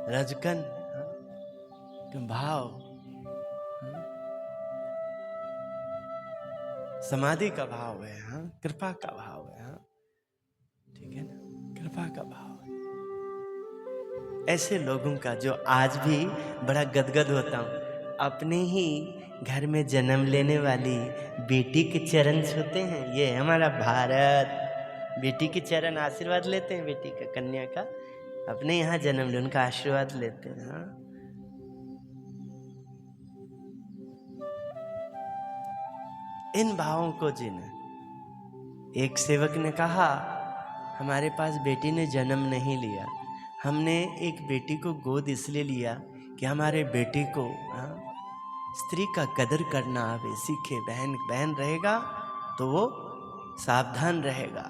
[SPEAKER 1] रजकन, हाँ? भाव, हाँ? समाधि का भाव है, हाँ, कृपा का भाव है। हाँ, ठीक है ना, कृपा का भाव है। ऐसे लोगों का जो आज भी बड़ा गदगद होता हूँ, अपने ही घर में जन्म लेने वाली बेटी के चरण छूते हैं। ये है हमारा भारत। बेटी के चरण आशीर्वाद लेते हैं, बेटी का, कन्या का, अपने यहाँ जन्म ले उनका आशीर्वाद लेते हैं। हाँ, इन भावों को जीना। एक सेवक ने कहा, हमारे पास बेटी ने जन्म नहीं लिया, हमने एक बेटी को गोद इसलिए लिया कि हमारे बेटी को स्त्री का कदर करना आवे सीखे। बहन रहेगा तो वो सावधान रहेगा,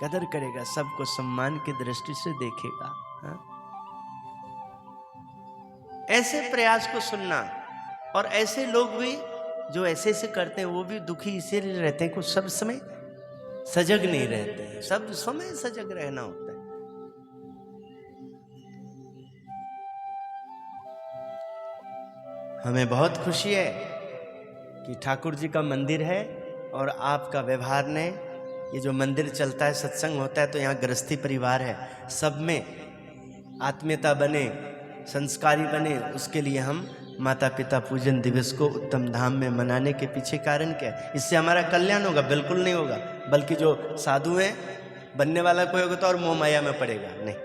[SPEAKER 1] कदर करेगा, सबको सम्मान की दृष्टि से देखेगा। ऐसे प्रयास को सुनना। और ऐसे लोग भी जो ऐसे करते हैं वो भी दुखी इसीलिए रहते हैं, कुछ सब समय सजग नहीं रहते हैं। सब समय सजग रहना होता है। हमें बहुत खुशी है कि ठाकुर जी का मंदिर है और आपका व्यवहार ने, ये जो मंदिर चलता है, सत्संग होता है, तो यहाँ गृहस्थी परिवार है, सब में आत्मीयता बने, संस्कारी बने, उसके लिए हम माता पिता पूजन दिवस को उत्तम धाम में मनाने के पीछे कारण क्या है? इससे हमारा कल्याण होगा? बिल्कुल नहीं होगा, बल्कि जो साधु हैं, बनने वाला कोई होगा तो और मोह माया में पड़ेगा। नहीं,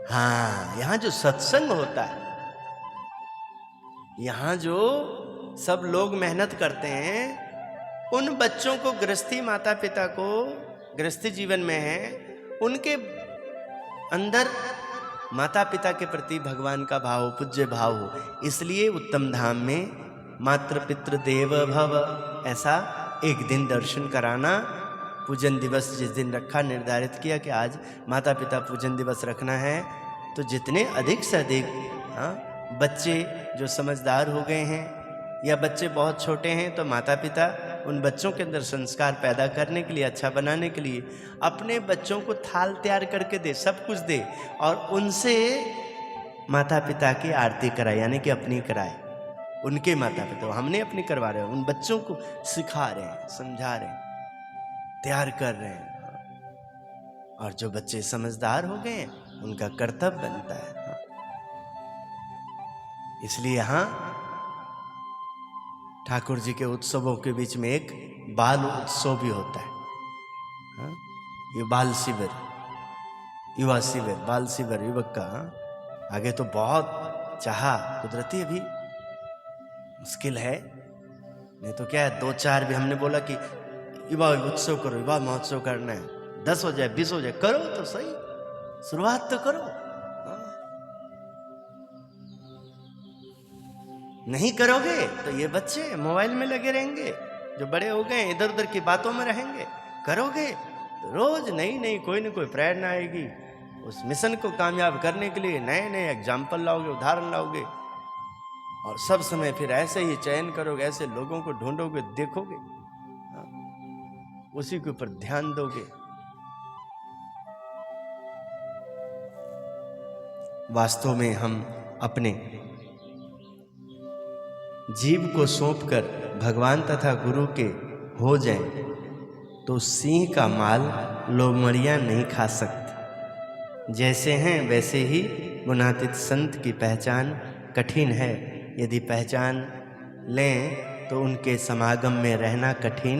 [SPEAKER 1] हाँ, यहाँ जो सत्संग होता है, यहाँ जो सब लोग मेहनत करते हैं, उन बच्चों को, गृहस्थी माता पिता को गृहस्थी जीवन में है, उनके अंदर माता पिता के प्रति भगवान का भाव, पूज्य भाव हो। इसलिए उत्तम धाम में मातृ पितृ देव भव, ऐसा एक दिन दर्शन कराना। पूजन दिवस जिस दिन रखा, निर्धारित किया कि आज माता पिता पूजन दिवस रखना है, तो जितने अधिक से अधिक बच्चे जो समझदार हो गए हैं या बच्चे बहुत छोटे हैं, तो माता पिता उन बच्चों के अंदर संस्कार पैदा करने के लिए, अच्छा बनाने के लिए अपने बच्चों को थाल तैयार करके दे, सब कुछ दे, और उनसे माता पिता की आरती कराए, यानी कि अपनी कराए। उनके माता पिता, हमने अपनी करवा रहे हैं, उन बच्चों को सिखा रहे हैं, समझा रहे हैं, तैयार कर रहे हैं। और जो बच्चे समझदार हो गए हैं, उनका कर्तव्य बनता है। इसलिए यहाँ ठाकुर जी के उत्सवों के बीच में एक बाल उत्सव भी होता है। ये बाल शिविर, युवा शिविर, बाल शिविर युवक का। आगे तो बहुत चाहा, कुदरती अभी मुश्किल है, नहीं तो क्या है, 2-4 भी हमने बोला कि युवा उत्सव करो, युवा महोत्सव करना है, 10 हो जाए 20 हो जाए, करो तो सही, शुरुआत तो करो। नहीं करोगे तो ये बच्चे मोबाइल में लगे रहेंगे, जो बड़े हो गए इधर उधर की बातों में रहेंगे। करोगे तो रोज नई नई कोई न कोई प्रेरणा आएगी, उस मिशन को कामयाब करने के लिए नए नए एग्जाम्पल लाओगे, उदाहरण लाओगे, और सब समय फिर ऐसे ही चयन करोगे, ऐसे लोगों को ढूंढोगे, देखोगे, उसी के ऊपर ध्यान दोगे। वास्तव में हम अपने जीव को सौंपकर भगवान तथा गुरु के हो जाएं, तो सिंह का माल लोमड़ियां नहीं खा सकती। जैसे हैं वैसे ही गुणातीत संत की पहचान कठिन है। यदि पहचान लें तो उनके समागम में रहना कठिन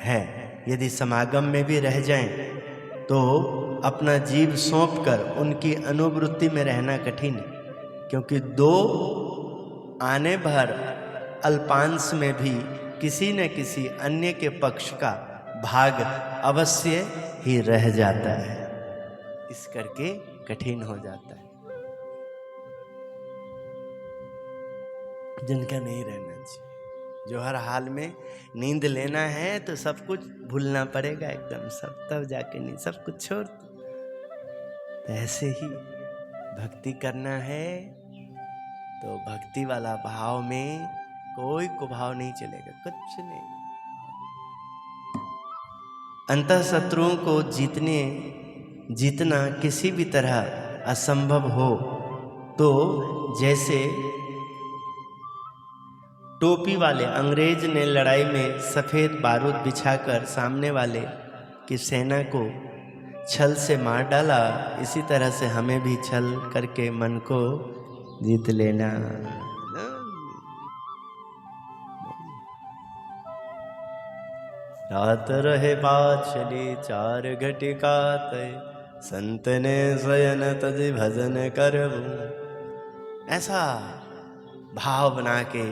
[SPEAKER 1] है। यदि समागम में भी रह जाएं तो अपना जीव सौंपकर उनकी अनुवृत्ति में रहना कठिन है, क्योंकि 2 आने भर अल्पांश में भी किसी न किसी अन्य के पक्ष का भाग अवश्य ही रह जाता है। इस करके कठिन हो जाता है, जिनका नहीं रहना चाहिए। जो हर हाल में नींद लेना है तो सब कुछ भूलना पड़ेगा एकदम, सब, तब जाके नहीं, सब कुछ छोड़। तो ऐसे ही भक्ति करना है तो भक्ति वाला भाव में कोई कुभाव नहीं चलेगा, कुछ नहीं। अंतः शत्रुओं को जीतना किसी भी तरह असंभव हो, तो जैसे टोपी वाले अंग्रेज ने लड़ाई में सफेद बारूद बिछाकर सामने वाले की सेना को छल से मार डाला, इसी तरह से हमें भी छल करके मन को जीत लेना। रात रहे पाछली 4 घटिका तय, संत ने शयन तज भजन करबू। ऐसा भाव बना के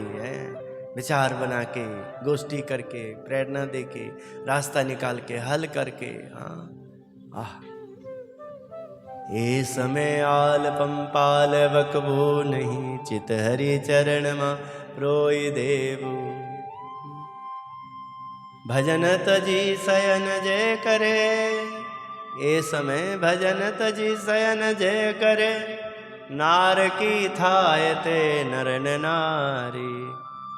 [SPEAKER 1] विचार बना के, गोष्ठी करके, प्रेरणा दे के, रास्ता निकाल के, हल करके। हाँ आह, ए समय आल पंपाल बकबो नहीं, चित हरि चरण मा रोई देवो। भजन तजी शयन जय करे, ए समय भजन तजी शयन जय करे, नार की थायते नरन नारी,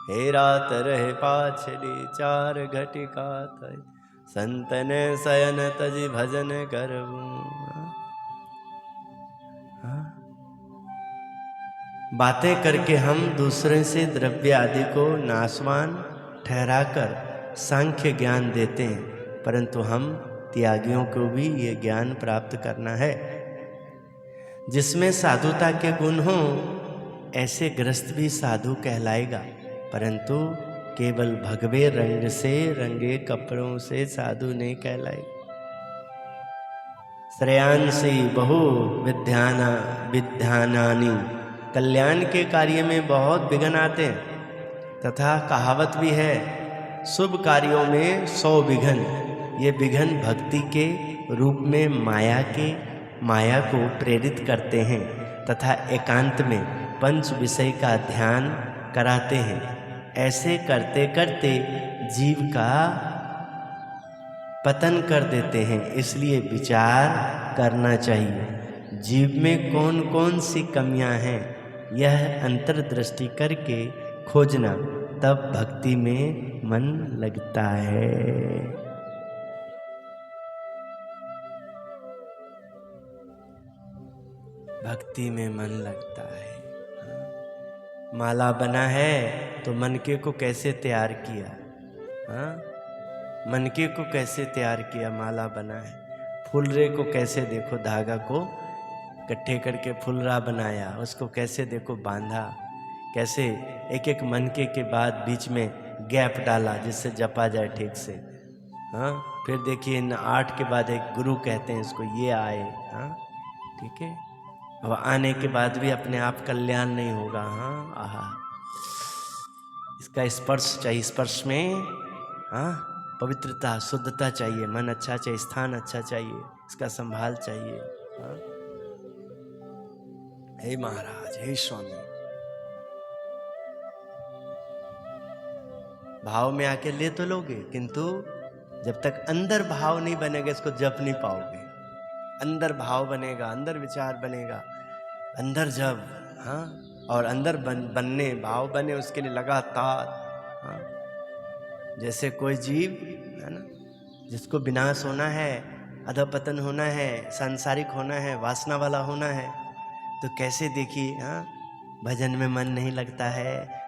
[SPEAKER 1] हे रात रहे पाछली चार घटिका तय, संतन शयन तजी भजन करबू। बातें करके हम दूसरे से द्रव्य आदि को नाशवान ठहराकर सांख्य ज्ञान देते हैं, परंतु हम त्यागियों को भी ये ज्ञान प्राप्त करना है। जिसमें साधुता के गुण हो ऐसे गृहस्थ भी साधु कहलाएगा, परंतु केवल भगवे रंग से रंगे कपड़ों से साधु नहीं कहलाएगा। श्रेयांसी बहु विद्यानानि, कल्याण के कार्य में बहुत विघ्न आते हैं, तथा कहावत भी है, शुभ कार्यों में 100 विघ्न। ये विघ्न भक्ति के रूप में माया को प्रेरित करते हैं, तथा एकांत में पंच विषय का ध्यान कराते हैं। ऐसे करते करते जीव का पतन कर देते हैं। इसलिए विचार करना चाहिए जीव में कौन कौन सी कमियां हैं, यह अंतर्दृष्टि करके खोजना, तब भक्ति में मन लगता है। भक्ति में मन लगता है। माला बना है तो मनके को कैसे तैयार किया? हाँ, मनके को कैसे तैयार किया? माला बना है। फुलरे को कैसे देखो, धागा को इकट्ठे करके फुलरा बनाया, उसको कैसे देखो बांधा, कैसे एक एक मनके के बाद बीच में गैप डाला जिससे जपा जाए ठीक से। हाँ, फिर देखिए इन 8 के बाद एक गुरु कहते हैं इसको, ये आए। हाँ, ठीक है। अब आने के बाद भी अपने आप कल्याण नहीं होगा। हाँ, आहा, इसका स्पर्श चाहिए। स्पर्श में हाँ पवित्रता, शुद्धता चाहिए, मन अच्छा चाहिए, स्थान अच्छा चाहिए, इसका संभाल चाहिए। हाँ? हे महाराज, हे स्वामी, भाव में आके ले तो लोगे, किंतु जब तक अंदर भाव नहीं बनेगा इसको जप नहीं पाओगे। अंदर भाव बनेगा, अंदर विचार बनेगा, अंदर जब। हाँ, और अंदर बनने, भाव बने, उसके लिए लगातार। हाँ, जैसे कोई जीव है ना, जिसको विनाश होना है, अधपतन होना है, सांसारिक होना है, वासना वाला होना है, तो कैसे देखिए। हाँ, भजन में मन नहीं लगता है,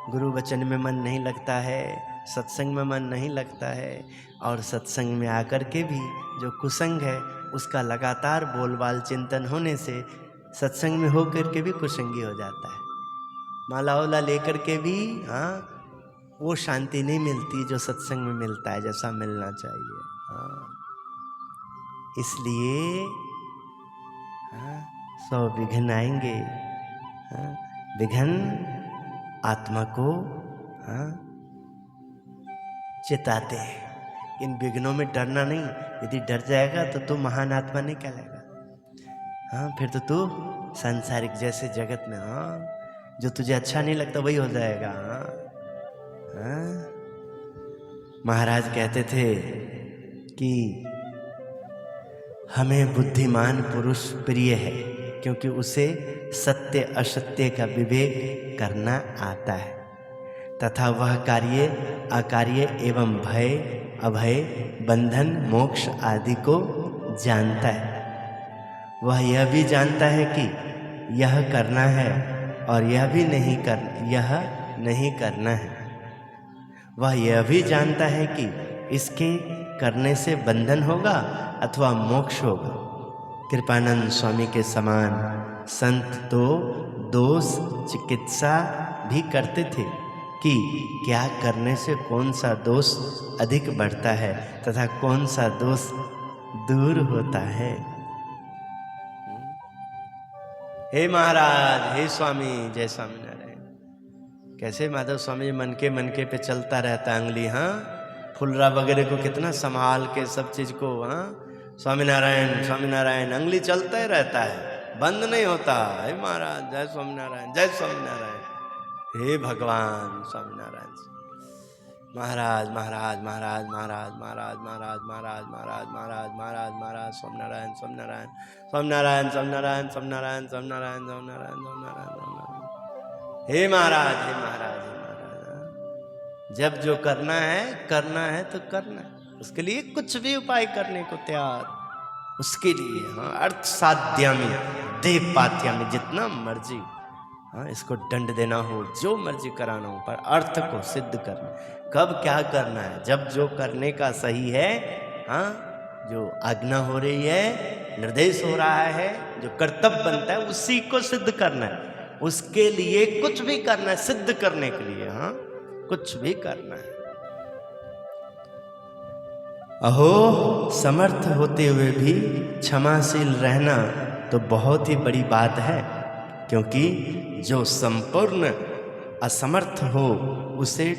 [SPEAKER 1] गुरु वचन में मन नहीं लगता है, सत्संग में मन नहीं लगता है, और सत्संग में आकर के भी जो कुसंग है उसका लगातार बोलबाल चिंतन होने से सत्संग में होकर के भी कुसंगी हो जाता है। माला वाला लेकर के भी हाँ वो शांति नहीं मिलती जो सत्संग में मिलता है, जैसा मिलना चाहिए। हाँ, इसलिए हाँ 100 विघ्न आएंगे। हाँ, विघ्न आत्मा को हाँ चिताते हैं। इन विघ्नों में डरना नहीं। यदि डर जाएगा तो तू महान आत्मा नहीं कहलाएगा। हाँ, फिर तो तू सांसारिक जैसे जगत में हाँ जो तुझे अच्छा नहीं लगता वही हो जाएगा। हाँ, महाराज कहते थे कि हमें बुद्धिमान पुरुष प्रिय है, क्योंकि उसे सत्य असत्य का विवेक करना आता है, तथा वह कार्य अकार्य एवं भय अभय, बंधन मोक्ष आदि को जानता है। वह यह भी जानता है कि यह करना है और यह नहीं करना है। वह यह भी जानता है कि इसके करने से बंधन होगा अथवा मोक्ष होगा। कृपानंद स्वामी के समान संत तो दोष चिकित्सा भी करते थे कि क्या करने से कौन सा दोष अधिक बढ़ता है तथा कौन सा दोष दूर होता है। हे महाराज, हे स्वामी, जय स्वामीनारायण। कैसे माधव स्वामी मनके पे चलता रहता अंगली, हाँ, फुलरा वगैरह को कितना संभाल के सब चीज को, हाँ, स्वामीनारायण स्वामीनारायण अंगली चलता ही रहता है, बंद नहीं होता। हे महाराज जय स्वामीनारायण, जय स्वामीनारायण, हे भगवान स्वामीनारायण, महाराज महाराज महाराज महाराज महाराज महाराज महाराज महाराज महाराज महाराज महाराज स्वामीनारायण स्वामीनारायण स्वामीनारायण स्वामीनारायण स्वामीनारायण स्वामीनारायण स्वामीनारायण स्वामीनारायण, हे महाराज हे महाराज हे महाराज। जब जो करना है तो करना है, उसके लिए कुछ भी उपाय करने को तैयार, उसके लिए, हाँ, अर्थ साध्यामि देव पात्यामि, जितना मर्जी, हाँ, इसको दंड देना हो, जो मर्जी कराना हो, पर अर्थ को सिद्ध करना। कब क्या करना है, जब जो करने का सही है, हाँ, जो आज्ञा हो रही है, निर्देश हो रहा है, जो कर्तव्य बनता है, उसी को सिद्ध करना है। उसके लिए कुछ भी करना है, सिद्ध करने के लिए, हाँ, कुछ भी करना है। अहो, समर्थ होते हुए भी क्षमाशील रहना तो बहुत ही बड़ी बात है, क्योंकि जो संपूर्ण असमर्थ हो उसे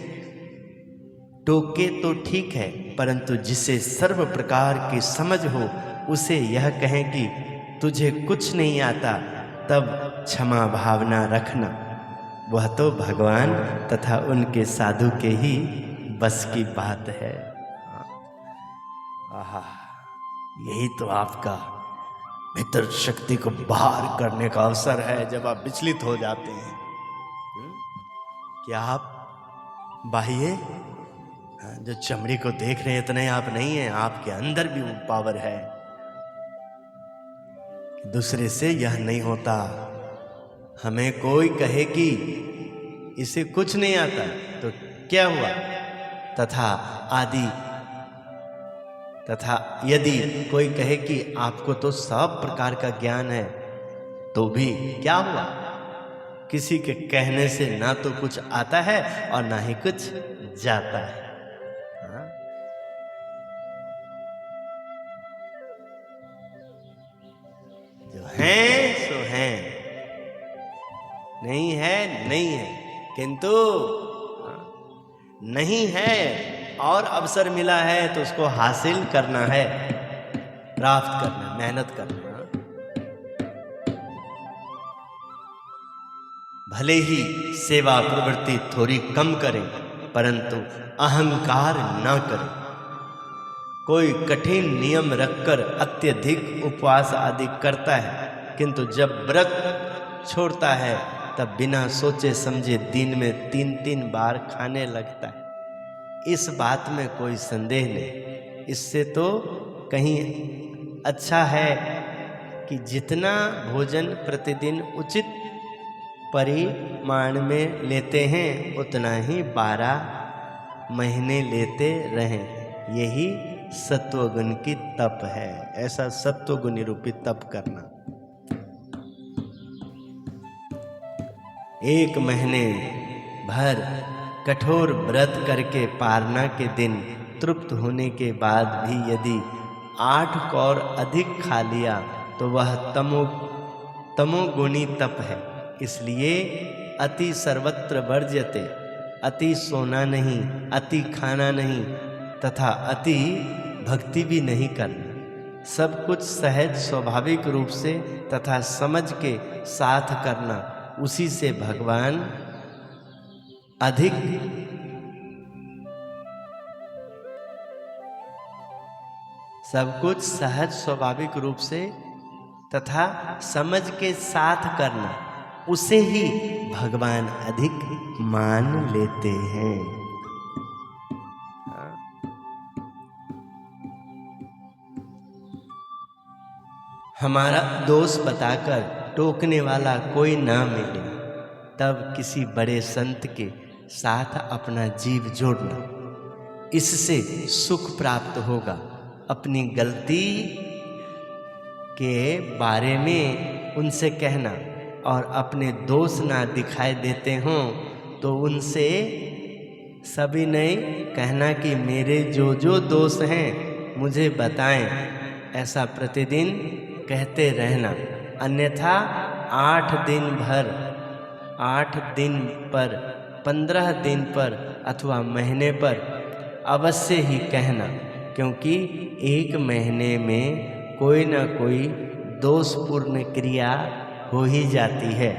[SPEAKER 1] टोके तो ठीक है, परंतु जिसे सर्व प्रकार की समझ हो उसे यह कहें कि तुझे कुछ नहीं आता, तब क्षमा भावना रखना। वह तो भगवान तथा उनके साधु के ही बस की बात है। आहा, यही तो आपका भीतर शक्ति को बाहर करने का अवसर है, जब आप विचलित हो जाते हैं। क्या आप बाह्य जो चमड़ी को देख रहे हैं इतने आप नहीं हैं, आपके अंदर भी वो पावर है। दूसरे से यह नहीं होता। हमें कोई कहे कि इसे कुछ नहीं आता तो क्या हुआ, तथा आदि, तथा यदि कोई कहे कि आपको तो सब प्रकार का ज्ञान है, तो भी क्या हुआ। किसी के कहने से ना तो कुछ आता है और ना ही कुछ जाता है। हाँ? जो हैं सो हैं, नहीं है नहीं है, किंतु नहीं है और अवसर मिला है तो उसको हासिल करना है, प्राप्त करना, मेहनत करना। भले ही सेवा प्रवृत्ति थोड़ी कम करें, परंतु अहंकार न करें। कोई कठिन नियम रखकर अत्यधिक उपवास आदि करता है, किंतु जब व्रत छोड़ता है तब बिना सोचे समझे दिन में 3-3 बार खाने लगता है। इस बात में कोई संदेह नहीं। इससे तो कहीं अच्छा है कि जितना भोजन प्रतिदिन उचित परिमाण में लेते हैं उतना ही 12 महीने लेते रहें। यही सत्वगुण की तप है। ऐसा सत्वगुण निरूपित तप करना। 1 महीने भर कठोर व्रत करके पारना के दिन तृप्त होने के बाद भी यदि 8 कौर अधिक खा लिया तो वह तमोगुणी तप है। इसलिए अति सर्वत्र वर्ज्यते, अति सोना नहीं, अति खाना नहीं तथा अति भक्ति भी नहीं करना। सब कुछ सहज स्वाभाविक रूप से तथा समझ के साथ करना, उसी से भगवान अधिक सब कुछ सहज स्वाभाविक रूप से तथा समझ के साथ करना, उसे ही भगवान अधिक मान लेते हैं। हमारा दोष बताकर टोकने वाला कोई ना मिले तब किसी बड़े संत के साथ अपना जीव जोड़ना, इससे सुख प्राप्त होगा। अपनी गलती के बारे में उनसे कहना और अपने दोष ना दिखाई देते हों तो उनसे सभी नहीं कहना कि मेरे जो जो दोष हैं मुझे बताएं। ऐसा प्रतिदिन कहते रहना, अन्यथा 8 दिन पर 15 दिन पर अथवा महीने पर अवश्य ही कहना, क्योंकि 1 महीने में कोई न कोई दोषपूर्ण क्रिया हो ही जाती है।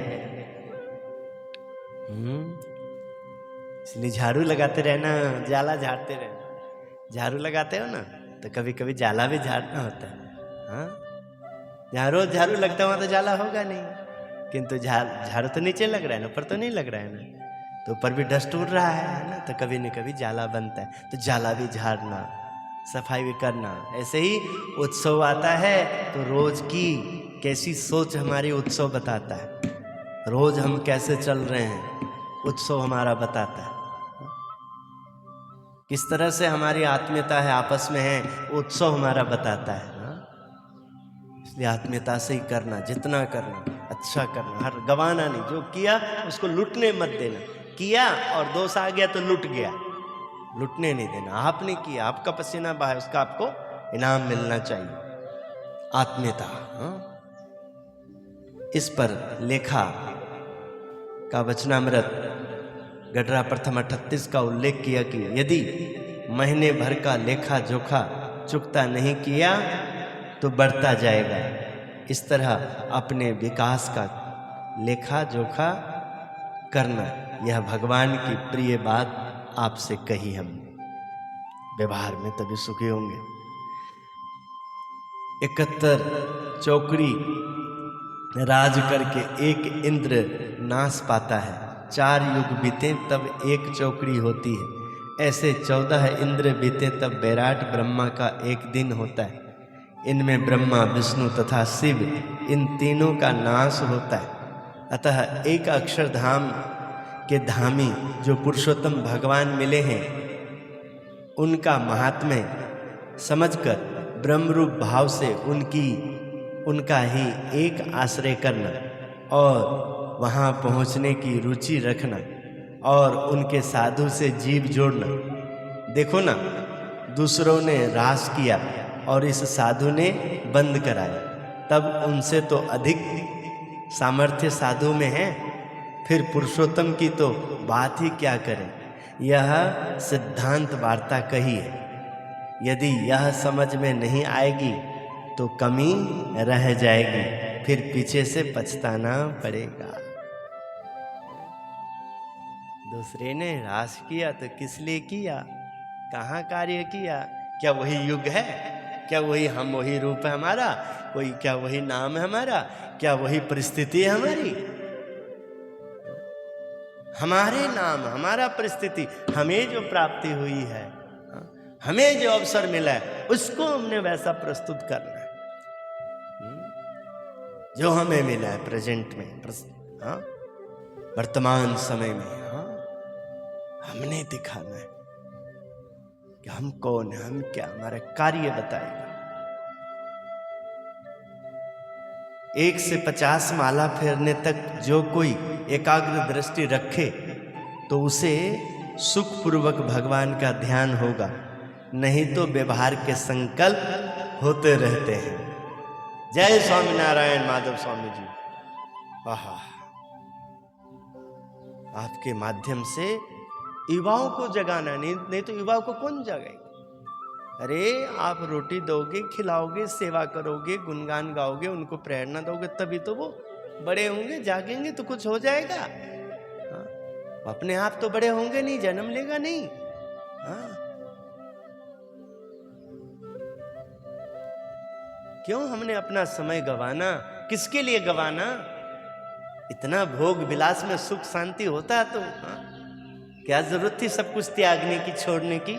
[SPEAKER 1] इसलिए झाड़ू लगाते रहना, जाला झाड़ते रहना। झाड़ू लगाते हो ना तो कभी कभी जाला भी झाड़ना होता है। हाँ, जहाँ रोज झाड़ू लगता है वहाँ तो जाला होगा नहीं, किंतु झाड़ू तो नीचे लग रहा है ना, ऊपर तो नहीं लग रहा है ना, तो ऊपर भी डस्ट उड़ रहा है ना, तो कभी न कभी जाला बनता है, तो जाला भी झाड़ना, सफाई भी करना। ऐसे ही उत्सव आता है तो रोज की कैसी सोच हमारी उत्सव बताता है, रोज हम कैसे चल रहे हैं उत्सव हमारा बताता है, किस तरह से हमारी आत्मीयता है आपस में है उत्सव हमारा बताता है। इसलिए आत्मीयता से ही करना, जितना करना अच्छा करना, हर गवाना नहीं, जो किया उसको लूटने मत देना। किया और दोष आ गया तो लूट गया, लूटने नहीं देना। आपने किया, आपका पसीना बहाया, उसका आपको इनाम मिलना चाहिए, आत्मीयता। इस पर लेखा का वचनामृत गडरा प्रथम 38 का उल्लेख किया कि यदि महीने भर का लेखा जोखा चुकता नहीं किया तो बढ़ता जाएगा। इस तरह अपने विकास का लेखा जोखा करना, यह भगवान की प्रिय बात आपसे कही हम, व्यवहार में तभी सुखी होंगे। 71 चौकड़ी राज करके एक इंद्र नाश पाता है, 4 युग बीते तब एक चौकड़ी होती है, ऐसे 14 इंद्र बीते तब विराट ब्रह्मा का एक दिन होता है। इनमें ब्रह्मा विष्णु तथा शिव इन तीनों का नाश होता है। अतः एक अक्षरधाम के धामी जो पुरुषोत्तम भगवान मिले हैं उनका महात्म्य समझकर ब्रह्मरूप भाव से उनका ही एक आश्रय करना और वहाँ पहुँचने की रुचि रखना और उनके साधु से जीव जोड़ना। देखो ना, दूसरों ने रास किया और इस साधु ने बंद कराया, तब उनसे तो अधिक सामर्थ्य साधु में है, फिर पुरुषोत्तम की तो बात ही क्या करें। यह सिद्धांत वार्ता कही है, यदि यह समझ में नहीं आएगी तो कमी रह जाएगी, फिर पीछे से पछताना पड़ेगा। दूसरे ने रास किया तो किस लिए किया, कहाँ कार्य किया, क्या वही युग है, क्या वही हम वही रूप है हमारा, कोई क्या वही नाम है हमारा, क्या वही परिस्थिति है हमारी। हमारे नाम, हमारा परिस्थिति, हमें जो प्राप्ति हुई है, हमें जो अवसर मिला है, उसको हमने वैसा प्रस्तुत करना है जो हमें मिला है प्रेजेंट में, वर्तमान समय में। हमने दिखाना है कि हम कौन है, हम क्या, हमारा कार्य बताएगा। 1 से 50 माला फेरने तक जो कोई एकाग्र दृष्टि रखे तो उसे सुखपूर्वक भगवान का ध्यान होगा, नहीं तो व्यवहार के संकल्प होते रहते हैं। जय स्वामीनारायण माधव स्वामी जी। आहा, आपके माध्यम से युवाओं को जगाना, नहीं तो युवाओं को कौन जगाएगा। अरे आप रोटी दोगे, खिलाओगे, सेवा करोगे, गुणगान गाओगे, उनको प्रेरणा दोगे, तभी तो वो बड़े होंगे, जागेंगे तो कुछ हो जाएगा। अपने आप तो बड़े होंगे नहीं, जन्म लेगा नहीं। क्यों हमने अपना समय गंवाना, किसके लिए गंवाना। इतना भोग विलास में सुख शांति होता तो क्या जरूरत थी सब कुछ त्यागने की, छोड़ने की।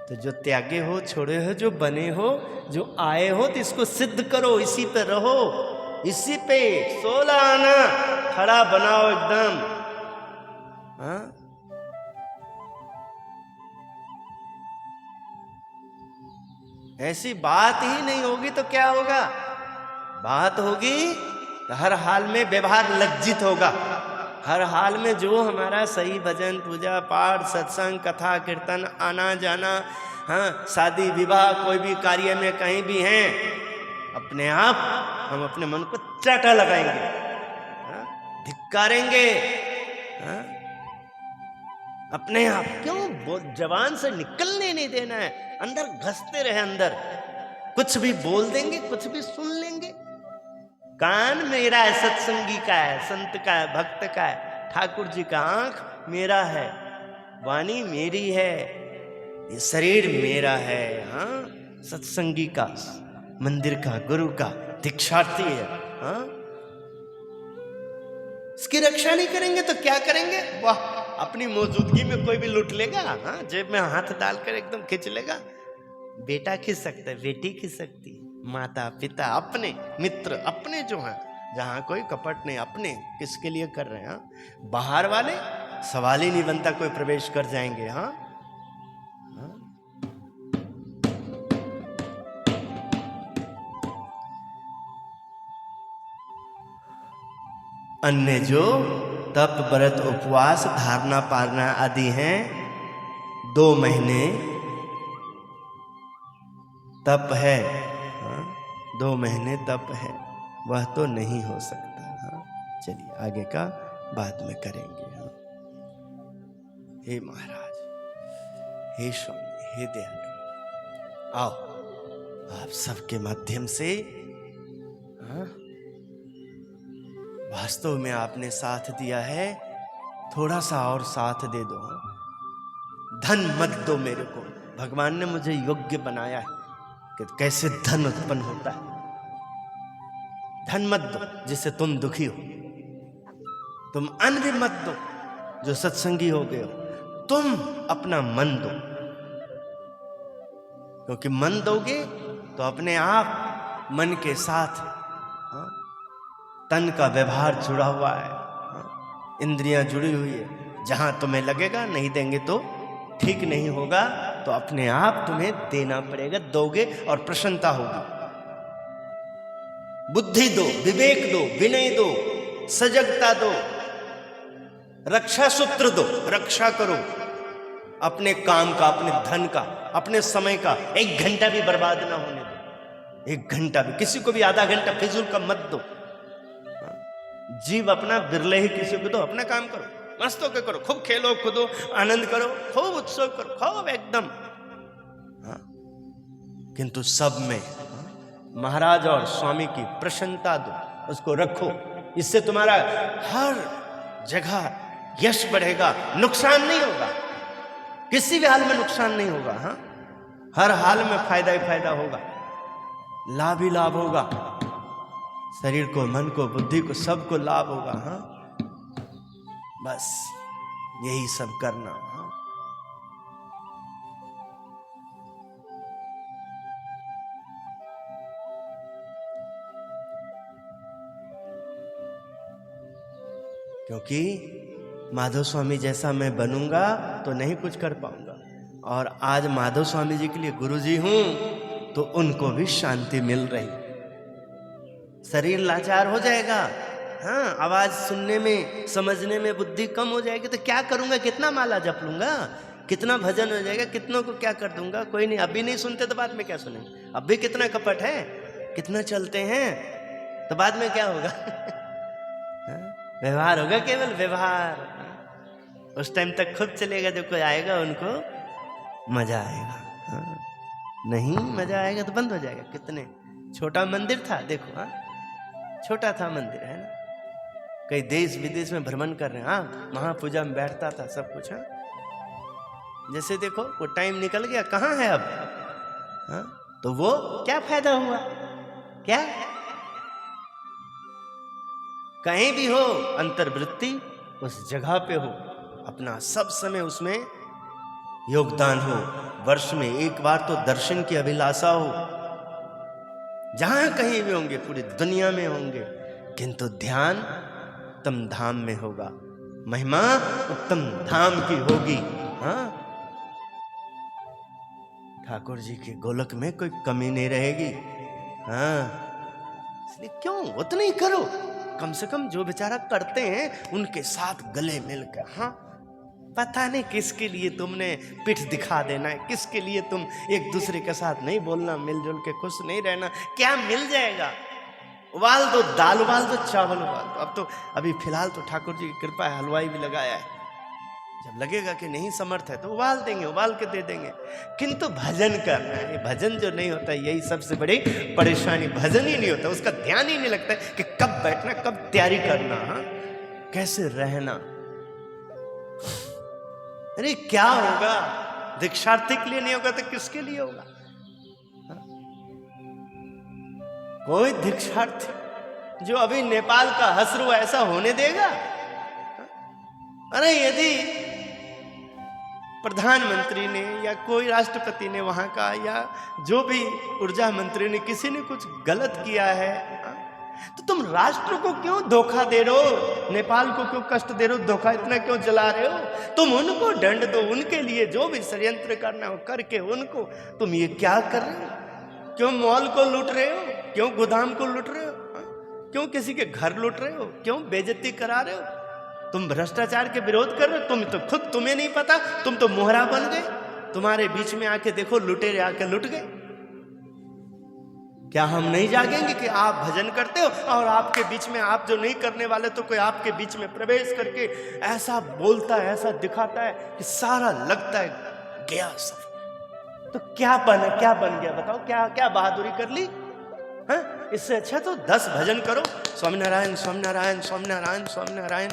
[SPEAKER 1] तो जो त्यागे हो, छोड़े हो, जो बने हो, जो आए हो, तो इसको सिद्ध करो, इसी पे रहो, इसी पे 16 आना खड़ा बनाओ एकदम। ऐसी बात ही नहीं होगी तो क्या होगा, बात होगी तो हर हाल में व्यवहार लज्जित होगा। हर हाल में जो हमारा सही भजन पूजा पाठ सत्संग कथा कीर्तन आना जाना, शादी विवाह कोई भी कार्य में कहीं भी हैं, अपने आप हम अपने मन को चाटा लगाएंगे, धिक्कारेंगे। अपने आप क्यों जबान से निकलने नहीं देना है, अंदर घसते रहे अंदर। कुछ भी बोल देंगे, कुछ भी सुन लेंगे। कान मेरा है, सत्संगी का है, संत का है, भक्त का है, ठाकुर जी का। आंख मेरा है, वाणी मेरी है, ये शरीर मेरा है। हाँ, सत्संगी का, मंदिर का, गुरु का, दीक्षार्थी है। हाँ, इसकी रक्षा नहीं करेंगे तो क्या करेंगे? वाह, अपनी मौजूदगी में कोई भी लूट लेगा। हाँ, जेब में हाथ डालकर एकदम खींच लेगा। बेटा खींच सकता है, बेटी खींच सकती है, माता पिता, अपने मित्र, अपने जो हैं, जहां कोई कपट नहीं, अपने किसके लिए कर रहे हैं? हाँ? बाहर वाले सवाल ही नहीं बनता कोई प्रवेश कर जाएंगे। हाँ, हाँ? अन्य जो तप व्रत उपवास धारणा पारना आदि हैं, 2 महीने तप है। हाँ, 2 महीने तप है, वह तो नहीं हो सकता। हाँ, चलिए आगे का बाद में करेंगे। हाँ, हे महाराज, हे स्वामी, हे दयालु, आओ आप सबके माध्यम से। हाँ, वास्तव में आपने साथ दिया है, थोड़ा सा और साथ दे दो। धन मत दो मेरे को, भगवान ने मुझे योग्य बनाया है कि कैसे धन उत्पन्न होता है। धन मत दो जिससे तुम दुखी हो, तुम अन्न भी मत दो जो सत्संगी हो गए हो। तुम अपना मन दो, क्योंकि मन दोगे तो अपने आप मन के साथ तन का व्यवहार जुड़ा हुआ है, इंद्रियां जुड़ी हुई है। जहां तुम्हें लगेगा नहीं देंगे तो ठीक नहीं होगा, तो अपने आप तुम्हें देना पड़ेगा, दोगे और प्रसन्नता होगी। बुद्धि दो, विवेक दो, विनय दो, सजगता दो, रक्षा सूत्र दो, रक्षा करो अपने काम का, अपने धन का, अपने समय का। 1 घंटा भी बर्बाद ना होने दो, 1 घंटा भी, किसी को भी आधा घंटा फिजूल का मत दो। जीव अपना बिरले ही किसी को दो, अपना काम करो, मस्त होकर करो, खूब खेलो कूदो, आनंद करो, खूब उत्सव करो, खूब एकदम। हाँ? किंतु सब में महाराज और स्वामी की प्रसन्नता दो, उसको रखो। इससे तुम्हारा हर जगह यश बढ़ेगा, नुकसान नहीं होगा, किसी भी हाल में नुकसान नहीं होगा। हाँ, हर हाल में फायदा ही फायदा होगा, लाभ ही लाभ होगा, शरीर को, मन को, बुद्धि को, सबको लाभ होगा। हाँ, बस यही सब करना। हाँ, क्योंकि माधव स्वामी जैसा मैं बनूंगा तो नहीं कुछ कर पाऊंगा, और आज माधव स्वामी जी के लिए गुरुजी हूं तो उनको भी शांति मिल रही। शरीर लाचार हो जाएगा, हाँ, आवाज सुनने में, समझने में बुद्धि कम हो जाएगी, तो क्या करूंगा? कितना माला जप लूंगा, कितना भजन हो जाएगा, कितनों को क्या कर दूंगा? कोई नहीं। अभी नहीं सुनते तो बाद में क्या सुनेंगे? अब भी कितना कपट है, कितना चलते हैं, तो बाद में क्या होगा? व्यवहार होगा, केवल व्यवहार। उस टाइम तक खुद चलेगा, जो कोई आएगा उनको मजा आएगा। नहीं मजा आएगा तो बंद हो जाएगा। कितने छोटा मंदिर था देखो, हाँ, छोटा था मंदिर, है ना, कई देश विदेश में भ्रमण कर रहे हैं। हाँ, महापूजा में बैठता था सब कुछ। हाँ, जैसे देखो वो टाइम निकल गया, कहाँ है अब? हाँ, तो वो क्या फायदा हुआ? क्या? कहीं भी हो अंतर्वृत्ति उस जगह पे हो, अपना सब समय उसमें योगदान हो। वर्ष में 1 बार तो दर्शन की अभिलाषा हो, जहां कहीं भी होंगे, पूरी दुनिया में होंगे, किंतु ध्यान उत्तम धाम में होगा, महिमा उत्तम धाम की होगी। हाँ, ठाकुर जी के गोलक में कोई कमी नहीं रहेगी। हाँ, इसलिए क्यों उतना ही करो, कम से कम जो बेचारा करते हैं उनके साथ गले मिलकर। हाँ, पता नहीं किसके लिए तुमने पीठ दिखा देना है, किसके लिए तुम एक दूसरे के साथ नहीं बोलना, मिलजुल के खुश नहीं रहना, क्या मिल जाएगा? उबाल दो दाल, उबाल दो चावल, उबाल दो। अब तो अभी फिलहाल तो ठाकुर जी की कृपा है, हलवाई भी लगाया है, जब लगेगा कि नहीं समर्थ है तो उबाल देंगे, उबाल के दे देंगे। किंतु भजन करना है, भजन जो नहीं होता, यही सबसे बड़ी परेशानी। भजन ही नहीं होता, उसका ध्यान ही नहीं लगता कि कब बैठना, कब तैयारी करना, हाँ कैसे रहना। अरे क्या होगा, दीक्षार्थी के लिए नहीं होगा तो किसके लिए होगा? कोई दीक्षार्थी जो अभी नेपाल का हसरू ऐसा होने देगा? अरे यदि प्रधानमंत्री ने या कोई राष्ट्रपति ने वहां का, या जो भी ऊर्जा मंत्री ने, किसी ने कुछ गलत किया है, तो तुम राष्ट्र को क्यों धोखा दे रहे हो? नेपाल को क्यों कष्ट दे रहे हो? धोखा इतना क्यों जला रहे हो? तुम उनको दंड दो, उनके लिए जो भी षड्यंत्र करना हो करके उनको। तुम ये क्या कर रहे हो? क्यों मॉल को लूट रहे हो? क्यों गोदाम को लूट रहे हो? क्यों किसी के घर लूट रहे हो? क्यों बेइज्जती करा रहे हो? तुम भ्रष्टाचार के विरोध कर रहे हो? तुम तो खुद, तुम्हें नहीं पता, तुम तो मोहरा बन गए। तुम्हारे बीच में आके देखो, लुटेरे आके लुट गए। क्या हम नहीं जागेंगे कि आप भजन करते हो और आपके बीच में, आप जो नहीं करने वाले तो कोई आपके बीच में प्रवेश करके ऐसा बोलता है, ऐसा दिखाता है कि सारा लगता है गया सब। तो क्या बन गया बताओ? क्या बहादुरी कर ली? हाँ, इससे अच्छा तो 10 भजन करो, स्वामीनारायण स्वामीनारायण स्वामीनारायण स्वामीनारायण।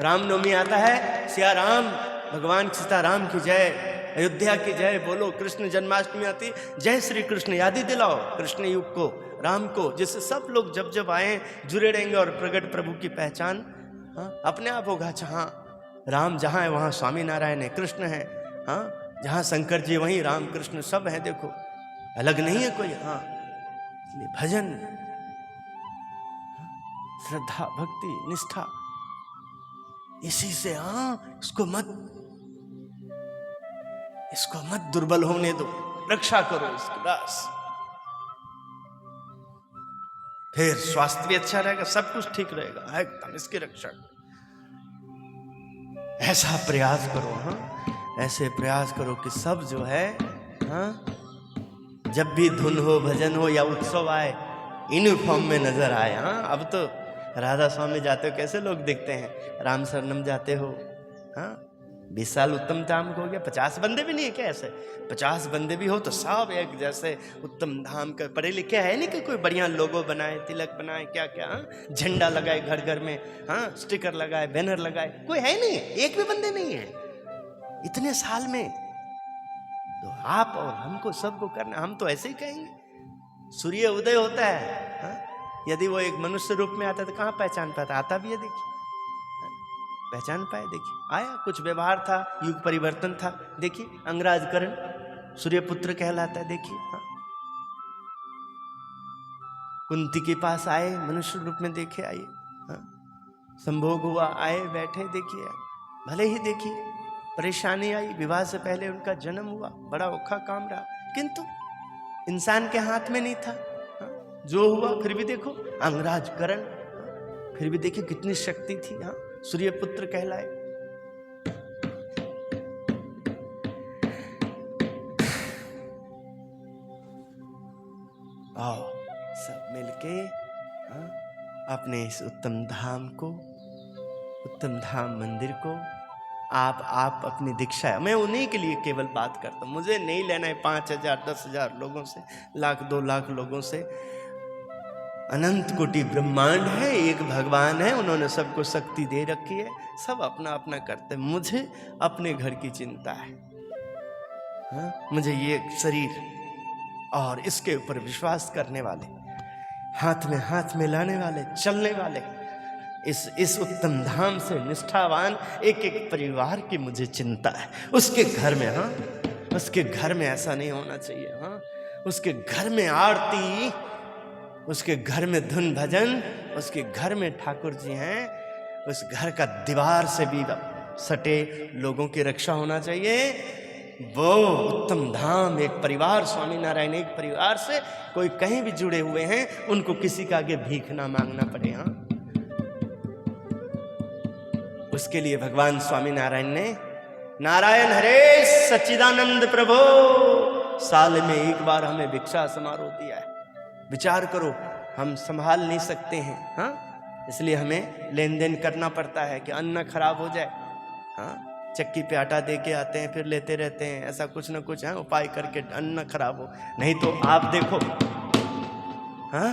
[SPEAKER 1] रामनवमी आता है, सिया राम, भगवान सीताराम की जय, अयोध्या की जय बोलो। कृष्ण जन्माष्टमी आती, जय श्री कृष्ण याद दिलाओ कृष्ण युग को, राम को, जिससे सब लोग जब जब आए जुड़े रहेंगे और प्रगट प्रभु की पहचान अपने आप होगा। जहाँ राम जहाँ है वहाँ स्वामी नारायण है, कृष्ण है। हाँ, जहाँ शंकर जी वहीं राम कृष्ण सब है। देखो अलग नहीं है कोई। हाँ, इसलिए भजन, श्रद्धा, भक्ति, निष्ठा, इसी से, हाँ, इसको मत दुर्बल होने दो, रक्षा करो इसकी बस। फिर स्वास्थ्य भी अच्छा रहेगा, सब कुछ ठीक रहेगा एकदम, इसकी रक्षा। ऐसा प्रयास करो, हाँ, ऐसे प्रयास करो कि सब जो है, हाँ, जब भी धुन हो, भजन हो या उत्सव आए, यूनिफॉर्म में नजर आए। हाँ, अब तो राधा स्वामी जाते हो कैसे लोग दिखते हैं, राम शरणम जाते हो, हाँ, 20 साल उत्तम धाम को हो गया, 50 बंदे भी नहीं है क्या? ऐसे 50 बंदे भी हो तो सब एक जैसे उत्तम धाम का पढ़े लिखे है नहीं कि कोई बढ़िया लोगो बनाए, तिलक बनाए, क्या क्या, हाँ, झंडा लगाए घर घर में, हाँ, स्टिकर लगाए, बैनर लगाए, कोई है नहीं, एक भी बंदे नहीं है इतने साल में। तो आप और हमको सबको करना, हम तो ऐसे ही कहेंगे। सूर्य उदय होता है, हाँ? यदि वो एक मनुष्य रूप में आता तो कहाँ पहचान पाता? आता भी है, देखिए, पहचान पाए, देखिए आया, कुछ व्यवहार था, युग परिवर्तन था, देखिए अंगराजकरण, सूर्यपुत्र कहलाता है, देखिए। हाँ, कुंती के पास आए, मनुष्य रूप में देखे, आइए, हाँ, संभोग हुआ, आए, बैठे, देखिए, भले ही देखिए परेशानी आई, विवाह से पहले उनका जन्म हुआ, बड़ा औखा काम रहा, किंतु इंसान के हाथ में नहीं था। हाँ, जो हुआ, फिर भी देखो अंगराजकरण, फिर भी देखिए कितनी शक्ति थी। हाँ, सूर्यपुत्र कहलाए। आओ सब मिलके, हाँ, अपने इस उत्तम धाम को, उत्तम धाम मंदिर को, आप अपनी दीक्षा, मैं उन्हीं के लिए केवल बात करता हूँ, मुझे नहीं लेना है 5,000 10,000 लोगों से, 1,00,000 2,00,000 लोगों से। अनंत कोटि ब्रह्मांड है, एक भगवान है, उन्होंने सबको शक्ति दे रखी है, सब अपना अपना करते हैं। मुझे अपने घर की चिंता है, हाँ? मुझे ये शरीर और इसके ऊपर विश्वास करने वाले, हाथ में हाथ मिलाने वाले, चलने वाले, इस उत्तम धाम से निष्ठावान एक एक परिवार की मुझे चिंता है। उसके घर में, हाँ, उसके घर में ऐसा नहीं होना चाहिए। हाँ, उसके घर में आरती, उसके घर में धुन भजन, उसके घर में ठाकुर जी हैं, उस घर का दीवार से भी सटे लोगों की रक्षा होना चाहिए। वो उत्तम धाम, एक परिवार, स्वामी नारायण एक परिवार से कोई कहीं भी जुड़े हुए हैं, उनको किसी का आगे भीख ना मांगना पड़े। हाँ, उसके लिए भगवान स्वामी नारायण ने नारायण हरे सच्चिदानंद प्रभु साल में एक बार हमें भिक्षा समारोह दिया है। विचार करो, हम संभाल नहीं सकते हैं, हाँ, इसलिए हमें लेन देन करना पड़ता है कि अन्न खराब हो जाए। हाँ, चक्की पे आटा दे के आते हैं, फिर लेते रहते हैं। ऐसा कुछ ना कुछ है उपाय करके अन्न न खराब हो। नहीं तो आप देखो, हाँ,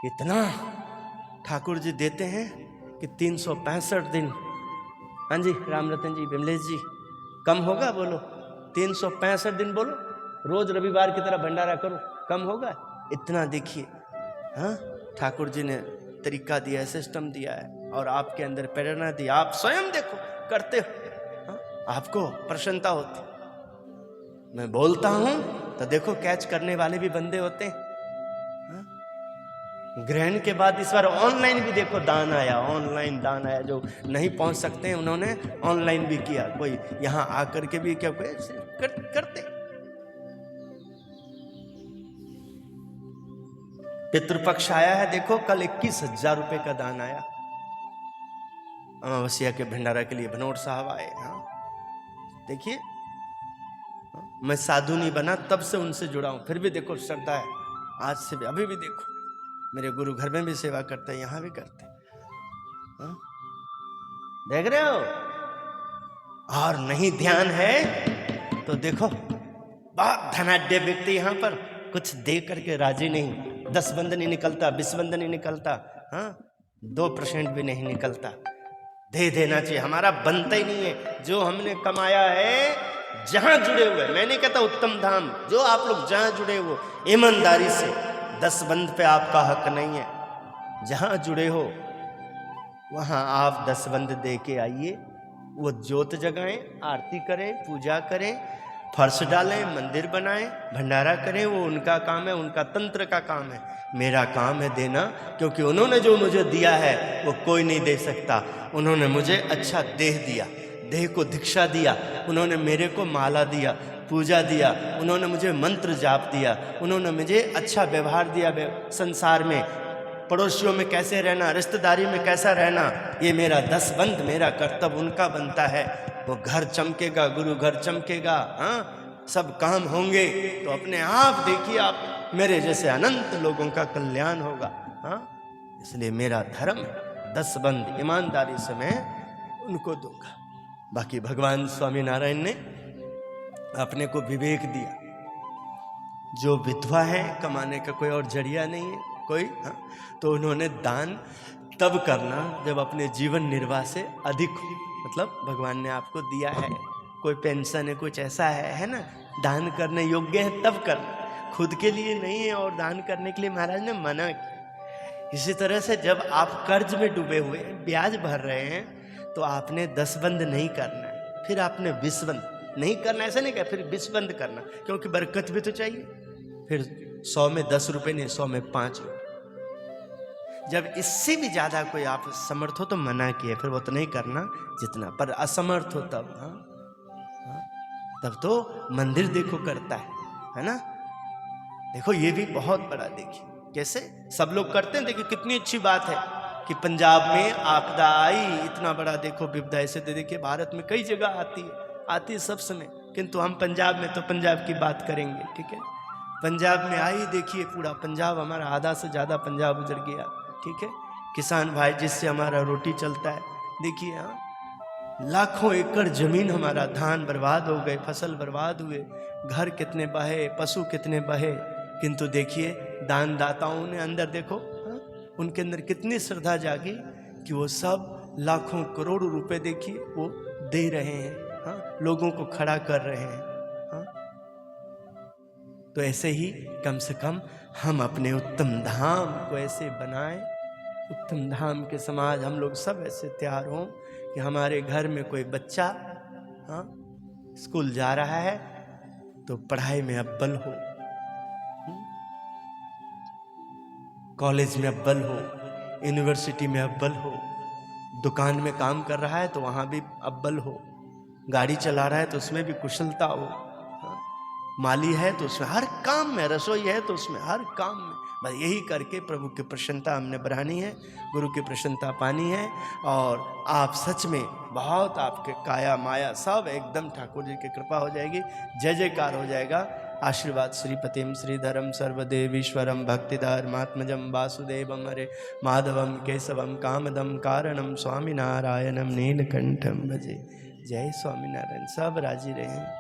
[SPEAKER 1] इतना ठाकुर जी देते हैं कि 365 दिन। हाँ जी, राम रतन जी, विमलेश जी, कम होगा? बोलो 365 दिन बोलो, रोज रविवार की तरह भंडारा करो, कम होगा? इतना देखिए, हाँ, ठाकुर जी ने तरीका दिया है, सिस्टम दिया है, और आपके अंदर प्रेरणा दी। आप स्वयं देखो, करते हो, हाँ? आपको प्रसन्नता होती। मैं बोलता हूं तो देखो, कैच करने वाले भी बंदे होते हैं। ग्रहण के बाद इस बार ऑनलाइन भी देखो दान आया, ऑनलाइन दान आया। जो नहीं पहुंच सकते हैं उन्होंने ऑनलाइन भी किया, कोई यहां आकर के भी क्या करते। पितृपक्ष आया है, देखो कल 21,000 रुपए का दान आया अमावस्या के भंडारा के लिए। भनोट साहब आए। हाँ देखिए, मैं साधु नहीं बना तब से उनसे जुड़ा हूं, फिर भी देखो श्रद्धा है आज से भी। अभी भी देखो मेरे गुरु घर में भी सेवा करते हैं, यहां भी करते हैं। हाँ? देख रहे हो? और नहीं ध्यान है तो देखो, बहुत धनाढ्य व्यक्ति यहां पर कुछ दे करके राजी नहीं। 10 बंद नहीं निकलता, 20 बंद नहीं निकलता, हाँ 2% भी नहीं निकलता। दे देना चाहिए, हमारा बनता ही नहीं है। जो हमने कमाया है जहां जुड़े हुए, मैं नहीं कहता उत्तम धाम, जो आप लोग जहां जुड़े हुए ईमानदारी से, 10 बंद पे आपका हक नहीं है। जहां जुड़े हो वहां आप 10 बंद दे के आइए। वो ज्योत जगाएं, आरती करें, पूजा करें, फर्श डालें, मंदिर बनाएं, भंडारा करें। वो उनका काम है, उनका तंत्र का काम है। मेरा काम है देना, क्योंकि उन्होंने जो मुझे दिया है वो कोई नहीं दे सकता। उन्होंने मुझे अच्छा देह दिया, देह को दीक्षा दिया, उन्होंने मेरे को माला दिया, पूजा दिया, उन्होंने मुझे मंत्र जाप दिया, उन्होंने मुझे अच्छा व्यवहार दिया संसार में, पड़ोसियों में कैसे रहना, रिश्तेदारी में कैसा रहना। ये मेरा 10 बंद, मेरा कर्तव्य उनका बनता है। वो घर चमकेगा, गुरु घर चमकेगा, हाँ सब काम होंगे। तो अपने आप देखिए, आप मेरे जैसे अनंत लोगों का कल्याण होगा। हाँ इसलिए मेरा धर्म 10 बंद ईमानदारी से मैं उनको दूंगा। बाकी भगवान स्वामीनारायण ने अपने को विवेक दिया। जो विधवा है, कमाने का कोई और जरिया नहीं है कोई, हाँ? तो उन्होंने दान तब करना जब अपने जीवन निर्वाह से अधिक हो। मतलब भगवान ने आपको दिया है, कोई पेंशन है, कुछ ऐसा है ना, दान करने योग्य है तब करना, खुद के लिए नहीं है। और दान करने के लिए महाराज ने मना किया। इसी तरह से जब आप कर्ज में डूबे हुए ब्याज भर रहे हैं तो आपने 10 बंद नहीं करना है, फिर आपने 20 बंद नहीं करना, ऐसा नहीं कहा, फिर 20 बंद करना, क्योंकि बरकत भी तो चाहिए। फिर 100 में 10 रुपए नहीं, 100 में 5 रुपए। जब इससे भी ज्यादा कोई आप समर्थ हो तो मना किए, फिर वो तो नहीं करना जितना, पर असमर्थ हो तब, हाँ हाँ तब तो मंदिर देखो करता है ना। देखो ये भी बहुत बड़ा, देखिए कैसे सब लोग करते हैं। देखिए कितनी अच्छी बात है कि पंजाब में आपदा आई, इतना बड़ा देखो विपदा। ऐसे तो देखिए भारत में कई जगह आती है सब समय, किंतु हम पंजाब में तो पंजाब की बात करेंगे, ठीक है। पंजाब में आई, देखिए पूरा पंजाब हमारा, आधा से ज़्यादा पंजाब उजड़ गया, ठीक है। किसान भाई जिससे हमारा रोटी चलता है, देखिए हाँ लाखों एकड़ जमीन हमारा, धान बर्बाद हो गए, फसल बर्बाद हुए, घर कितने बहे, पशु कितने बहे। किंतु देखिए दानदाताओं ने अंदर देखो, हाँ? उनके अंदर कितनी श्रद्धा जागी कि वो सब लाखों करोड़ों रुपए देखिए वो दे रहे हैं, हाँ? लोगों को खड़ा कर रहे हैं, हाँ? तो ऐसे ही कम से कम हम अपने उत्तम धाम को ऐसे बनाएं, उत्तम धाम के समाज हम लोग सब ऐसे तैयार हों कि हमारे घर में कोई बच्चा, हाँ, स्कूल जा रहा है तो पढ़ाई में अव्वल हो, कॉलेज में अव्वल हो, यूनिवर्सिटी में अव्वल हो, दुकान में काम कर रहा है तो वहाँ भी अव्वल हो, गाड़ी चला रहा है तो उसमें भी कुशलता हो, हाँ? माली है तो उसमें हर काम में, रसोई है तो उसमें हर काम में, बस यही करके प्रभु की प्रसन्नता हमने बढ़ानी है, गुरु की प्रसन्नता पानी है। और आप सच में बहुत, आपके काया माया सब एकदम ठाकुर जी की कृपा हो जाएगी, जय जयकार हो जाएगा। आशीर्वाद श्रीपतिम श्रीधरम सर्वदेवीश्वरम भक्तिधर्मात्मजम वासुदेवम हरे माधवम केशवम कामदम कारणम स्वामीनारायणम नीलकंठम भजे। जय स्वामीनारायण। सब राजी रहे।